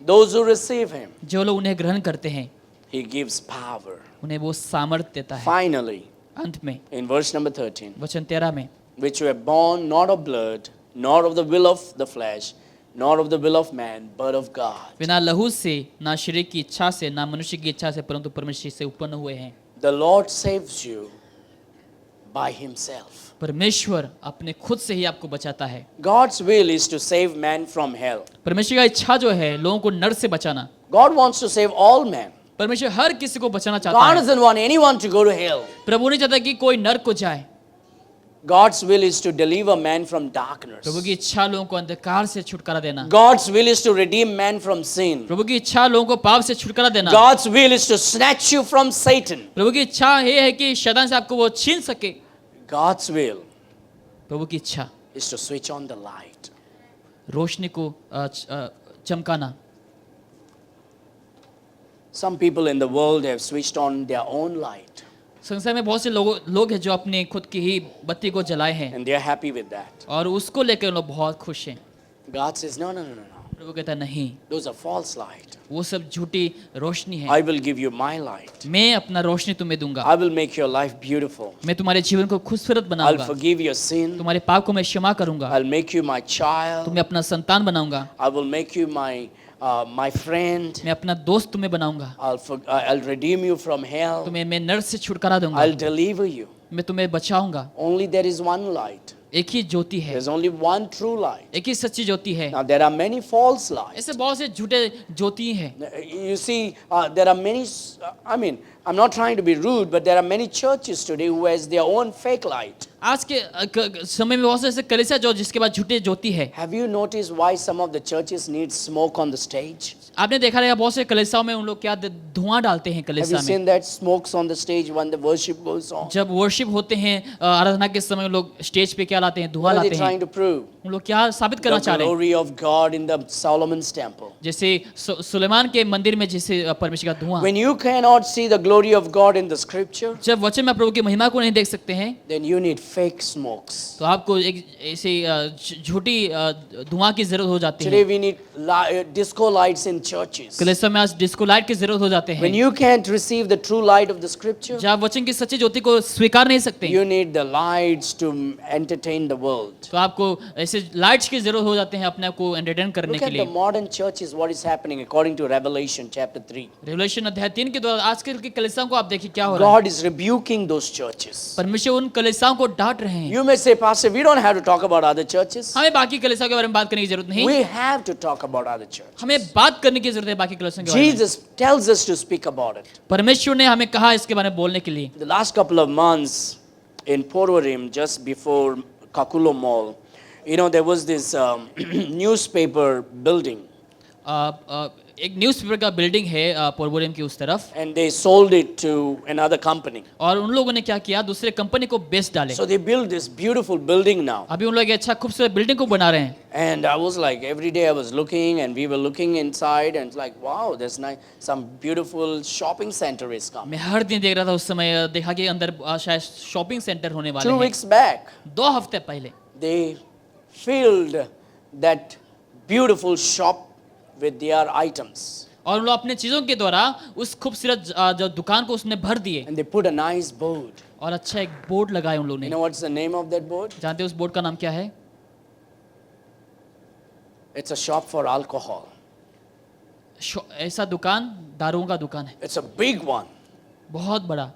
Those who receive him, जो लोग उन्हें ग्रहण करते हैं he gives power. उन्हें वो सामर्थ्य देता है। Finally, अंत में in verse number 13, वचन 13 में, which were born not of blood, nor of the will of the flesh, nor of the will of man, but of God. बिना लहू से, ना शरीर की इच्छा से, ना मनुष्य की इच्छा से, परंतु परमेश्वर से उत्पन्न हुए हैं। The Lord saves you by himself. परमेश्वर अपने खुद से ही आपको बचाता है। God's will is to save man from hell. परमेश्वर का इच्छा जो है लोगों को नर से बचाना। God wants to save all men. परमेश्वर हर किसी को बचाना चाहता God है। doesn't want anyone to go to hell. प्रभु नहीं चाहता कि कोई नर को जाए। God's will is to deliver man from darkness. प्रभु की इच्छा लोगों को अंधकार से छुटकारा देना। God's will is to redeem man from sin. प्रभु की इच्छा लोगों को पाप से छुटकारा देना। God's will is to snatch you from Satan. प्रभु की इच्छा ये है कि शैतान से आपको वो छीन सके। God's will प्रभु की इच्छा is to switch on the light. रोशनी को चमकाना। Some people in the world have switched on their own light संसार में बहुत से लोग हैं जो अपने खुद की ही बत्ती को जलाए हैं and they are happy with that. और उसको लेकर लोग बहुत खुश हैं। God says, no, no, no, no, no. प्रभु कहता है नहीं, Those are false light. वो सब झूठी रोशनी है। I will give you my light. मैं अपना रोशनी तुम्हें दूंगा। I will make your life beautiful. मैं तुम्हारे जीवन को खूबसूरत I'll बनाऊंगा। forgive your sin. तुम्हारे पाप को मैं क्षमा करूंगा। I'll make you my child. तुम्हें अपना संतान बनाऊंगा। I will make you my friend. मैं अपना दोस्त तुम्हें बनाऊंगा। I'll redeem you from hell. तुम्हें मैं नर से छुटकारा दूंगा। I'll deliver you. मैं तुम्हें बचाऊंगा। Only there is one light. एक ही ज्योति है, There's only one true light. एक ही सच्ची ज्योति है। Now there are many false lights. ऐसे बहुत से झूठे ज्योति हैं। You see, there are many. I mean, I'm not trying to be rude, but there are many churches today who has their own fake light. आज के समय में बहुत से ऐसे कलीसिया जो जिसके पास झूठे ज्योति है। Have you noticed why some of the churches need smoke on the stage? आपने देखा रहेगा बहुत से कलीसियाओं में उन लोग क्या धुआं डालते हैं Have you कलीसिया में। seen that smokes on the stage when the worship goes on? जब वर्शिप होते हैं आराधना के समय लोग स्टेज पे क्या लाते हैं, धुआं What are they लाते हैं। trying to prove? उन लोग क्या साबित करना The चाह रहे हैं? glory of God in the Solomon's temple. जैसे सुलेमान के मंदिर में जैसे परमेश्वर का धुआं। When you cannot see the glory of God in the scripture, जब वचन में प्रभु की महिमा को नहीं देख सकते हैं, then you need fake smokes. तो आपको एक ऐसे झूठी धुआं की जरूरत हो जाती Today है। we need disco lights in churches. कलीसिया में आज डिस्को लाइट की जरूरत हो जाते When हैं। you can't receive the true light of the scripture, जब आप वचन की सच्ची ज्योति को स्वीकार नहीं सकते, you need the lights to entertain the world. तो आपको ऐसे लाइट्स की जरूरत हो जाते हैं अपने आप को एंटरटेन करने Look के at the लिए। modern churches, what is happening according to Revelation chapter 3. Revelation अध्याय 3 के द्वारा आजकल की कलीसियाओं को आप देखिए क्या हो रहा है। God is rebuking those churches. परमेश्वर उन कलीसियाओं को डांट रहे हैं। You may say, Pastor, we don't have to talk about other churches. हमें बाकी कलीसियाओं के बारे में बात करने की जरूरत नहीं, We have to talk about other churches. हमें बात करने की जरूरत है बाकी कलीसियाओं के बारे में। Jesus tells us to speak about it. परमेश्वर ने हमें कहा इसके बारे में बोलने के लिए। The last couple of months in Porvorim, just before Kakulo Mall, there was this newspaper building, एक न्यूज़पेपर का बिल्डिंग है पोरबोरियम की उस तरफ, and they sold it to another company. और उन लोगों ने क्या किया, दूसरे कंपनी को बेच डाले। So they built this beautiful building now. अभी उन लोग एक अच्छा खूबसूरत बिल्डिंग को बना रहे हैं। And I was like, every day I was looking, and we were looking inside, and it's like, wow, there's nice, some beautiful shopping center is coming. मैं हर दिन देख रहा था, उस समय देखा कि अंदर शायद शॉपिंग सेंटर होने वाले 2 हैं। weeks back, 2 हफ्ते पहले they filled that beautiful shop with their items, और उन लोग अपने चीजों के द्वारा उस खूबसूरत जो दुकान को उसने भर दिए, and they put a nice board. और अच्छा एक बोर्ड लगाया उन लोगों You ने। know what's the name of that board? जानते हैं उस बोर्ड का नाम क्या है? It's a shop for alcohol. ऐसा दुकान दारुओं का दुकान है, It's a big one, बहुत बड़ा,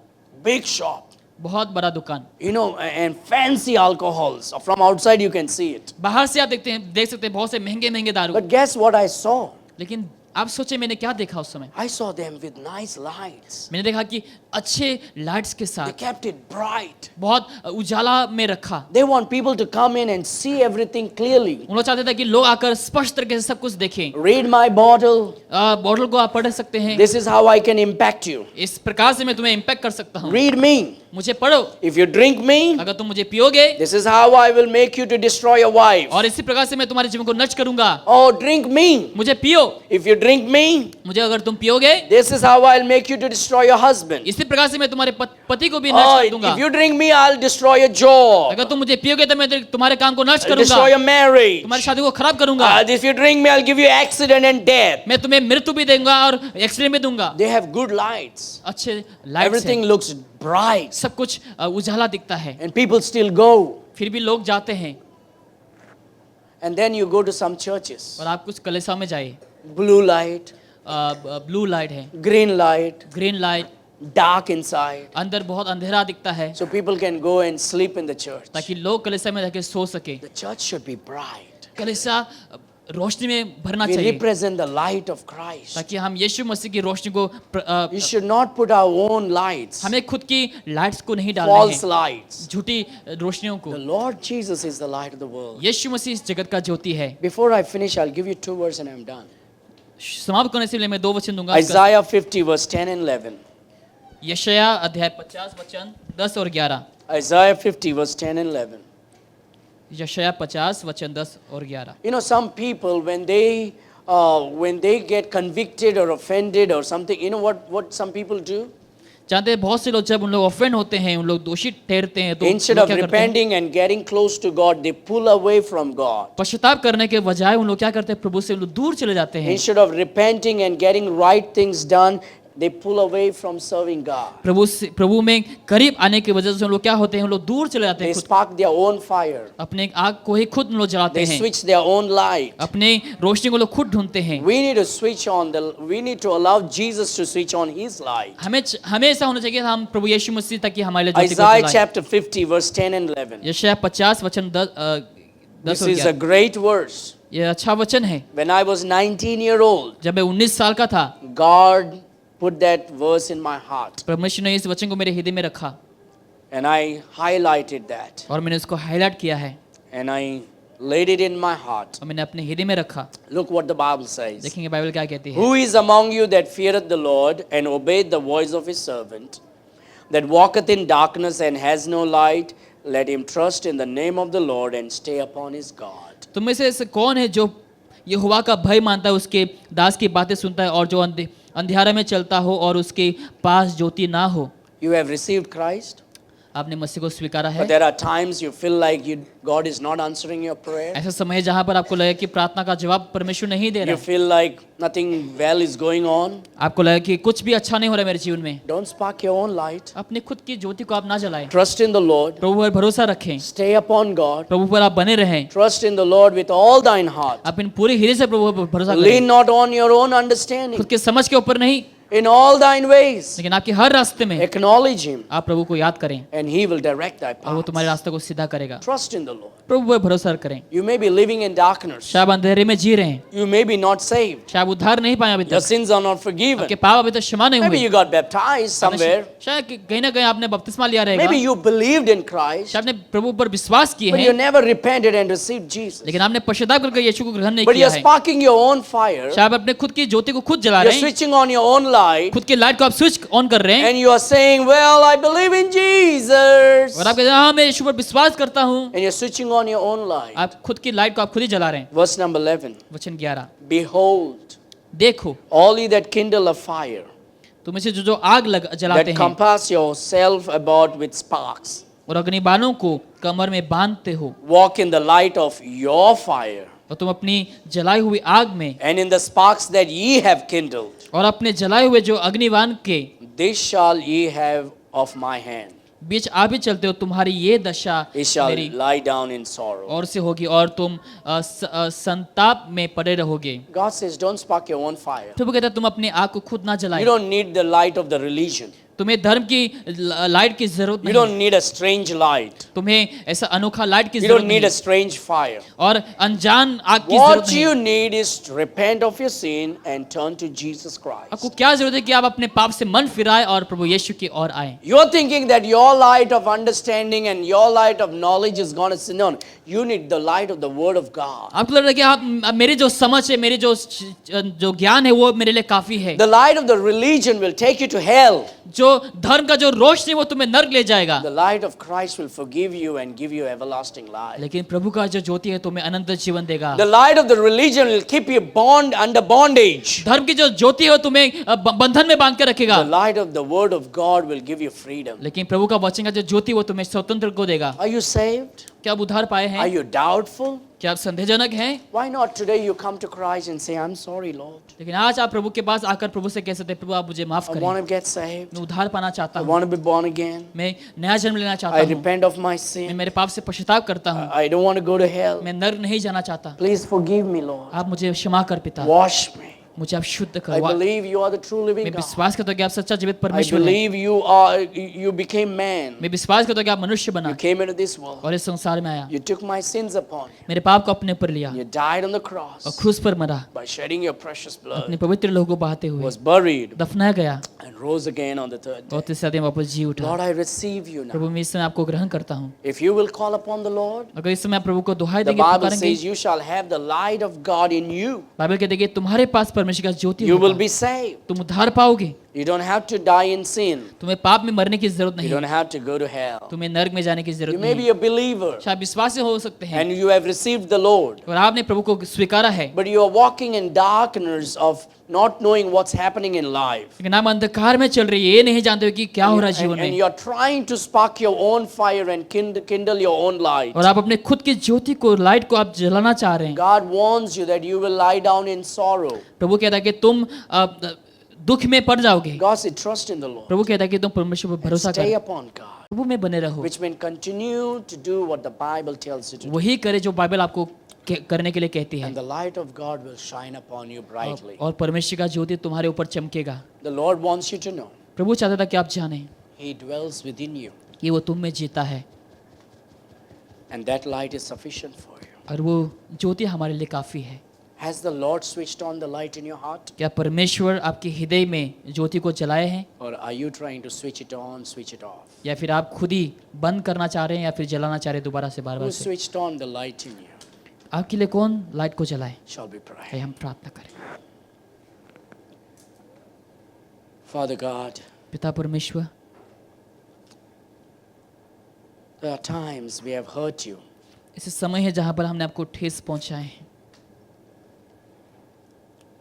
big shop. बहुत बड़ा दुकान। And fancy alcohols. From outside you can see it. बाहर से आप देख सकते हैं बहुत से महंगे महंगे दारू। But guess what I saw? लेकिन आप सोचे मैंने क्या देखा उस समय? I saw them with nice lights. मैंने देखा कि अच्छे लाइट्स के They साथ kept it bright. बहुत उजाला में रखा। They want people to come in and see everything clearly. उन लोग चाहते थे कि लोग आकर स्पष्ट तरीके से सब कुछ देखें। Read my bottle. बॉटल को आप पढ़ सकते हैं। This is how I can impact you. इस प्रकार से मैं तुम्हें इम्पैक्ट कर सकता हूँ। Read me. मुझे पढ़ो। If you drink me, अगर तुम मुझे पियोगे, this is how I will make you to destroy your wife. और इसी प्रकार से मैं तुम्हारे जीवन को नष्ट करूंगा। Oh, drink me. मुझे पियो। If you drink me, मुझे अगर तुम पियोगे, this is how I'll make you to destroy your husband. इसी प्रकार से मैं तुम्हारे पति को भी Oh, नष्ट कर दूंगा। if you drink me, I'll destroy your job. अगर तुम मुझे पियोगे तो मैं तुम्हारे काम को नष्ट I'll destroy करूंगा, your marriage. तुम्हारी शादी को खराब करूंगा। If you drink me, I'll give you accident and death. मैं तुम्हें मृत्यु भी दूंगा और एक्सीडेंट भी दूंगा। They have good lights. अच्छे लाइट्स Everything हैं, looks bright. सब कुछ उजाला दिखता है, And people still go. फिर भी लोग जाते हैं। And then you go to some churches. और आप कुछ कलीसिया में जाइए, Blue light, ब्लू लाइट है, green light, green light, dark inside. अंदर बहुत अंधेरा दिखता है, So people can go and sleep in the church. ताकि लोग कलीसिया में जाके सो सके। The church should be bright. कलीसिया रोशनी में भरना We चाहिए, represent the light of Christ. ताकि हम यीशु मसीह की रोशनी को We should not put our own lights, हमें खुद की लाइट्स को नहीं डालना false है, lights. झूठी रोशनियों को। The Lord Jesus is the light of the world. यीशु मसीह इस जगत का ज्योति है। Before I finish, I'll give you 2 verses and I'm done. समाप्त करने से पहले मैं 2 वचन दूंगा। Isaiah 50 verse 10 and 11. यशायाह अध्याय 50 वचन 10 और 11। Isaiah 50 verse 10 and 11. यशायाह 50 वचन 10 और 11। Some people when they get convicted or offended or something, what some people do? जानते हैं बहुत से लोग जब उन लोग ऑफेंड होते हैं, उन लोग दोषी ठहरते हैं, तो Instead लोग of क्या करते हैं? repenting and getting close to God, they pull away from God. पश्चाताप करने के बजाय उन लोग क्या करते हैं? प्रभु से उन लोग दूर चले जाते हैं। Instead of repenting and getting right things done, they pull away from serving God. प्रभु में करीब आने की वजह से उन लोग क्या होते हैं? उन लोग दूर चले जाते They हैं, खुद spark their own fire. अपने आग को ही खुद उन लोग जलाते They हैं, switch their own light. अपने रोशनी को लोग खुद ढूंढते हैं। We need to allow Jesus to switch on His light. हमें ऐसा होना चाहिए, हम प्रभु यीशु मसीह ताकि हमारे लिए ज्योति को Isaiah जलाएं। chapter 50 verse 10 and 11. यशायाह 50 वचन 10 This और is a 11। great verse. ये अच्छा वचन है। When I was 19-year-old, जब मैं 19 साल का था, God put that verse in my heart परमेश्वर ने इस वचन को मेरे हृदय में रखा and I highlighted that और मैंने उसको हाईलाइट किया है and I laid it in my heart. और मैंने अपने हृदय में रखा। Look what the Bible says. देखेंगे बाइबल क्या कहती है। Who is among you that feareth the Lord and obeyeth the voice of his servant, that walketh in darkness and has no light? Let him trust in the name of the Lord and stay upon his God. तुम में से ऐसे कौन है जो यहोवा का भय मानता है, उसके दास की बातें सुनता है, और जो अंधियारे में चलता हो और उसके पास ज्योति ना हो। You have received Christ, आपने मसीह को स्वीकारा but है। there are times you feel like God is not answering your prayer. ऐसा समय है जहाँ पर आपको लगे कि प्रार्थना का जवाब परमेश्वर नहीं दे रहा You है। feel like nothing well is going on. आपको लगे कि कुछ भी अच्छा नहीं हो रहा है मेरे जीवन में। Don't spark your own light. अपनी खुद की ज्योति को आप ना जलाएं। Trust in the Lord. प्रभु पर भरोसा रखें। Stay upon God. प्रभु पर आप बने रहें। Trust in the Lord with all thine heart. अपने पूरे हृदय से प्रभु पर भरोसा करें। Lean not on your own understanding. खुद के समझ के ऊपर नहीं, In all thine ways, लेकिन आपके हर रास्ते में acknowledge Him, आप प्रभु को याद करें and He will direct thy और वो तुम्हारे path. रास्ते को सीधा करेगा। Trust in the Lord. प्रभु पर भरोसा करें। You may be living in darkness. शायद अंधेरे में जी रहे हैं, You may be not saved. शायद उद्धार नहीं पाए अभी Your तक, sins are not forgiven. आपके पाप अभी तक क्षमा नहीं Maybe हुए। you got baptized somewhere. शायद कहीं ना कहीं आपने बपतिस्मा लिया रहेगा, Maybe you believed in Christ, शायद आपने प्रभु पर विश्वास किए but you हैं, never repented and received Jesus. लेकिन आपने पश्चाताप करके यीशु को ग्रहण नहीं But किया you're है। sparking your own fire. शायद आप अपने खुद की ज्योति को खुद जला You're रहे हैं, switching on your own light. खुद की लाइट को आप स्विच ऑन कर रहे हैं, And you are saying, well, I believe in Jesus. और आप कहते हैं हाँ मैं यीशु पर विश्वास करता हूँ। And you're switching on your own light. आप खुद की लाइट को आप खुद ही जला रहे हैं। Verse number 11. वचन 11, Behold, देखो all ye that kindle a fire, तुम इसे जो आग जलाते that हैं compass yourself about with sparks, और अग्निबाणों को कमर में बांधते हो, walk in the light of your fire, और तुम अपनी जलाई हुई आग में and in the sparks that ye have kindled, और अपने जलाए हुए जो अग्निबाण के this shall ye have of my hand. बीच आप ही चलते हो, तुम्हारी ये दशा Ye shall मेरी lie down in sorrow. और से होगी और तुम संताप में पड़े रहोगे। God says, don't spark your own fire. प्रभु कहता है तुम अपनी आग को खुद ना You जलाए। don't need the light of the religion. तुम्हें धर्म की लाइट की जरूरत You नहीं, don't need a strange light. तुम्हें ऐसा अनोखा लाइट की You जरूरत don't need नहीं a strange fire. और अनजान आग की जरूरत What नहीं। you need is to repent of your sin and turn to Jesus आपको Christ. क्या जरूरत है कि आप अपने पाप से मन फिराए और प्रभु यीशु की ओर आए। You're thinking that your light of understanding and your light of knowledge is going to sin on. You need the light of the Word of God. आपको लग रहा है कि आप मेरी जो समझ है, मेरी जो ज्ञान है वो मेरे लिए काफी है। The light of the religion will take you to hell. जो धर्म का जो रोशनी वो तुम्हें नर्क ले जाएगा, The light of Christ will forgive you and give you everlasting life. लेकिन प्रभु का जो ज्योति है तुम्हें अनंत जीवन देगा। The light of the religion will keep you under bondage. धर्म की जो ज्योति है वो तुम्हें बंधन में बांध के रखेगा, The light of the Word of God will give you freedom. लेकिन प्रभु का वचन का जो ज्योति वो तुम्हें स्वतंत्र को देगा। Are you saved? क्या आप उद्धार पाए Are हैं? you doubtful? क्या आप संदेहजनक हैं? Why not today you come to Christ and say, I'm sorry, Lord. लेकिन आज आप प्रभु के पास आकर प्रभु से कह सकते हैं, प्रभु आप मुझे माफ I करें, want to get saved. मैं उद्धार पाना चाहता I हूँ, want to be born again. मैं नया जन्म लेना चाहता I हूँ, repent of my मैं sin. मेरे पाप से पश्चाताप करता हूँ, I don't want to go to hell. मैं नर्क नहीं जाना चाहता, Please forgive me, Lord. आप मुझे क्षमा कर पिता, Wash me. मुझे आप शुद्ध I करो। believe you are the true living मैं God. विश्वास करता हूँ कि आप सच्चा जीवित I परमेश्वर हैं। believe you became man. मैं विश्वास करता हूँ कि आप मनुष्य बना You came into this world. और इस संसार में आया, You took my sins upon you. मेरे पाप को अपने पर लिया You died on the और cross क्रूस पर मरा, by shedding your precious अपने blood. पवित्र लोगों को बहाते हुए Was buried दफनाया गया and rose again on the third day. और तीसरे दिन वापस जी उठा। Lord, I receive you now. प्रभु मैं इस समय आपको ग्रहण करता हूँ। If you will call upon the Lord, अगर इस समय आप प्रभु को दुहाई the देंगे, Bible पुकारेंगे, says you shall have the light of God in you. Bible कहते हैं कि तुम्हारे पास परमेश्वर का ज्योति You will होगा, be saved. तुम उद्धार पाओगे, You don't have to die in sin. तुम्हें पाप में मरने की जरूरत You नहीं, don't have to go to hell. तुम्हें नरक में जाने की You जरूरत may नहीं। be a believer शायद विश्वासी हो सकते हैं and you have received the Lord, और आपने प्रभु को स्वीकारा है, but you are walking in darkness of not knowing what's happening in life. लेकिन आप अंधकार में चल रही है, ये नहीं जानते हो कि क्या हो रहा है जीवन And में, you're trying to spark your own fire and kindle your own light. और आप अपने खुद की ज्योति को, लाइट को आप जलाना चाह रहे हैं। God warns you that you will lie down in sorrow. प्रभु कहता है कि तुम दुख में पड़ जाओगे। God said, trust in the Lord. प्रभु कहता है कि तुम परमेश्वर पर भरोसा Stay करो, upon God, प्रभु में बने रहो, which means continue to do what the Bible tells you to do. वही करे जो बाइबल आपको करने के लिए कहती है, And the light of God will shine upon you brightly. और परमेश्वर का ज्योति तुम्हारे ऊपर चमकेगा। The Lord wants you to know प्रभु चाहता था कि आप जाने He dwells within you, कि वो तुम में जीता है and that light is sufficient for you. और वो ज्योति हमारे लिए काफी है। Has the Lord switched on the light in your heart? क्या परमेश्वर आपके हृदय में ज्योति को जलाए हैं, Or are you trying to switch it on, switch it off? या फिर आप खुद ही बंद करना चाह रहे हैं या फिर जलाना चाह रहे हैं दोबारा से, बार Who बार से? switched on the light in you? आपके लिए कौन लाइट को जलाए? Shall we pray? आइए हम प्रार्थना करें। Father God, पिता परमेश्वर, there are times we have hurt you. ऐसे समय है जहाँ पर हमने आपको ठेस पहुँचाए हैं,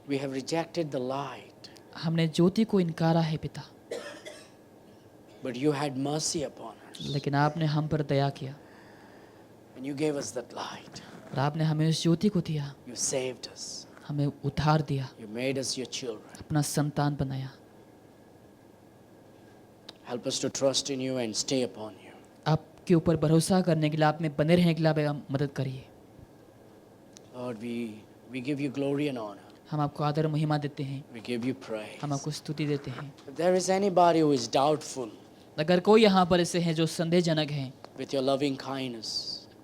We have rejected the light, हमने ज्योति को इनकारा है पिता, but you had mercy upon us. लेकिन आपने हम पर दया किया And you gave us that light. और आपने हमें उस ज्योति को दिया, You saved us. हमें उद्धार दिया, You made us your children. अपना संतान बनाया। Help us to trust in you and stay upon you. आपके ऊपर भरोसा करने के लिए, आप में बने रहने के लिए आप मदद करिए। Lord, we give you glory and honor. हम आपको आदर महिमा देते हैं, We give you praise. हम आपको स्तुति देते हैं। If there is anybody who is doubtful अगर कोई यहाँ पर ऐसे हैं जो संदेहजनक हैं with your loving kindness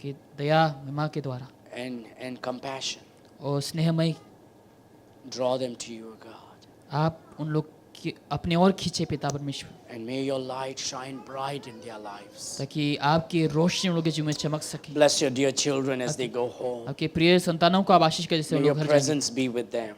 कि दया महिमा के द्वारा and compassion, और स्नेहमय draw them to you, God. आप उन लोग की अपने और खींचे पिता परमेश्वर, And may your light shine bright in their lives. ताकि आपकी रोशनी उन लोगों के जीवन में चमक सके। Bless your dear children as they go home. आपके प्रिय संतानों को आप आशीष करें जिससे May वो your लोग घर जाएं। presence be with them.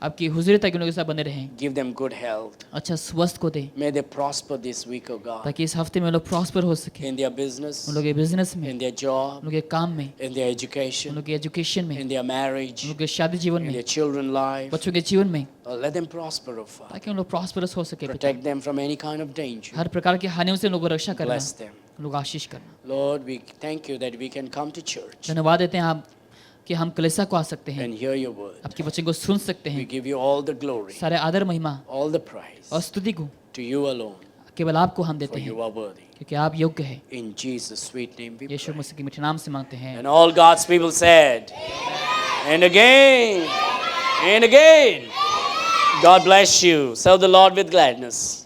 आपकी हुजूरी तक उन लोगों के साथ बने रहें, Give them good health. अच्छा स्वस्थ को दें, May they prosper this week, oh God. ताकि इस हफ्ते में लोग प्रॉस्पर हो सके, In their business, उन लोग के बिजनेस में, in their उन job, लोग के काम में, in their उन education, लोग के एजुकेशन में, in their marriage, उन लोग के शादी जीवन in में, their children's life. बच्चों के जीवन में, Let them prosper, oh Father. ताकि उन लोग प्रॉस्परस हो सके पिता। Protect them from any kind of danger. हर प्रकार की हानियों से लोगों को रक्षा करना, Bless them. लोग आशीष करना। Lord, we thank you that we can come to church धन्यवाद देते हैं आप कि हम कलीसिया को आ सकते हैं, and hear your word. आपके वचन को सुन सकते We हैं। give you all the glory, सारे आदर महिमा all the praise और स्तुति को to you alone, केवल आपको हम for देते हैं, you are worthy. क्योंकि आप योग्य हैं। In Jesus' sweet name we Yeshu pray. मसीह के मीठे नाम से मांगते हैं। And all God's people said, and again, and again. God bless you. Serve the Lord with gladness.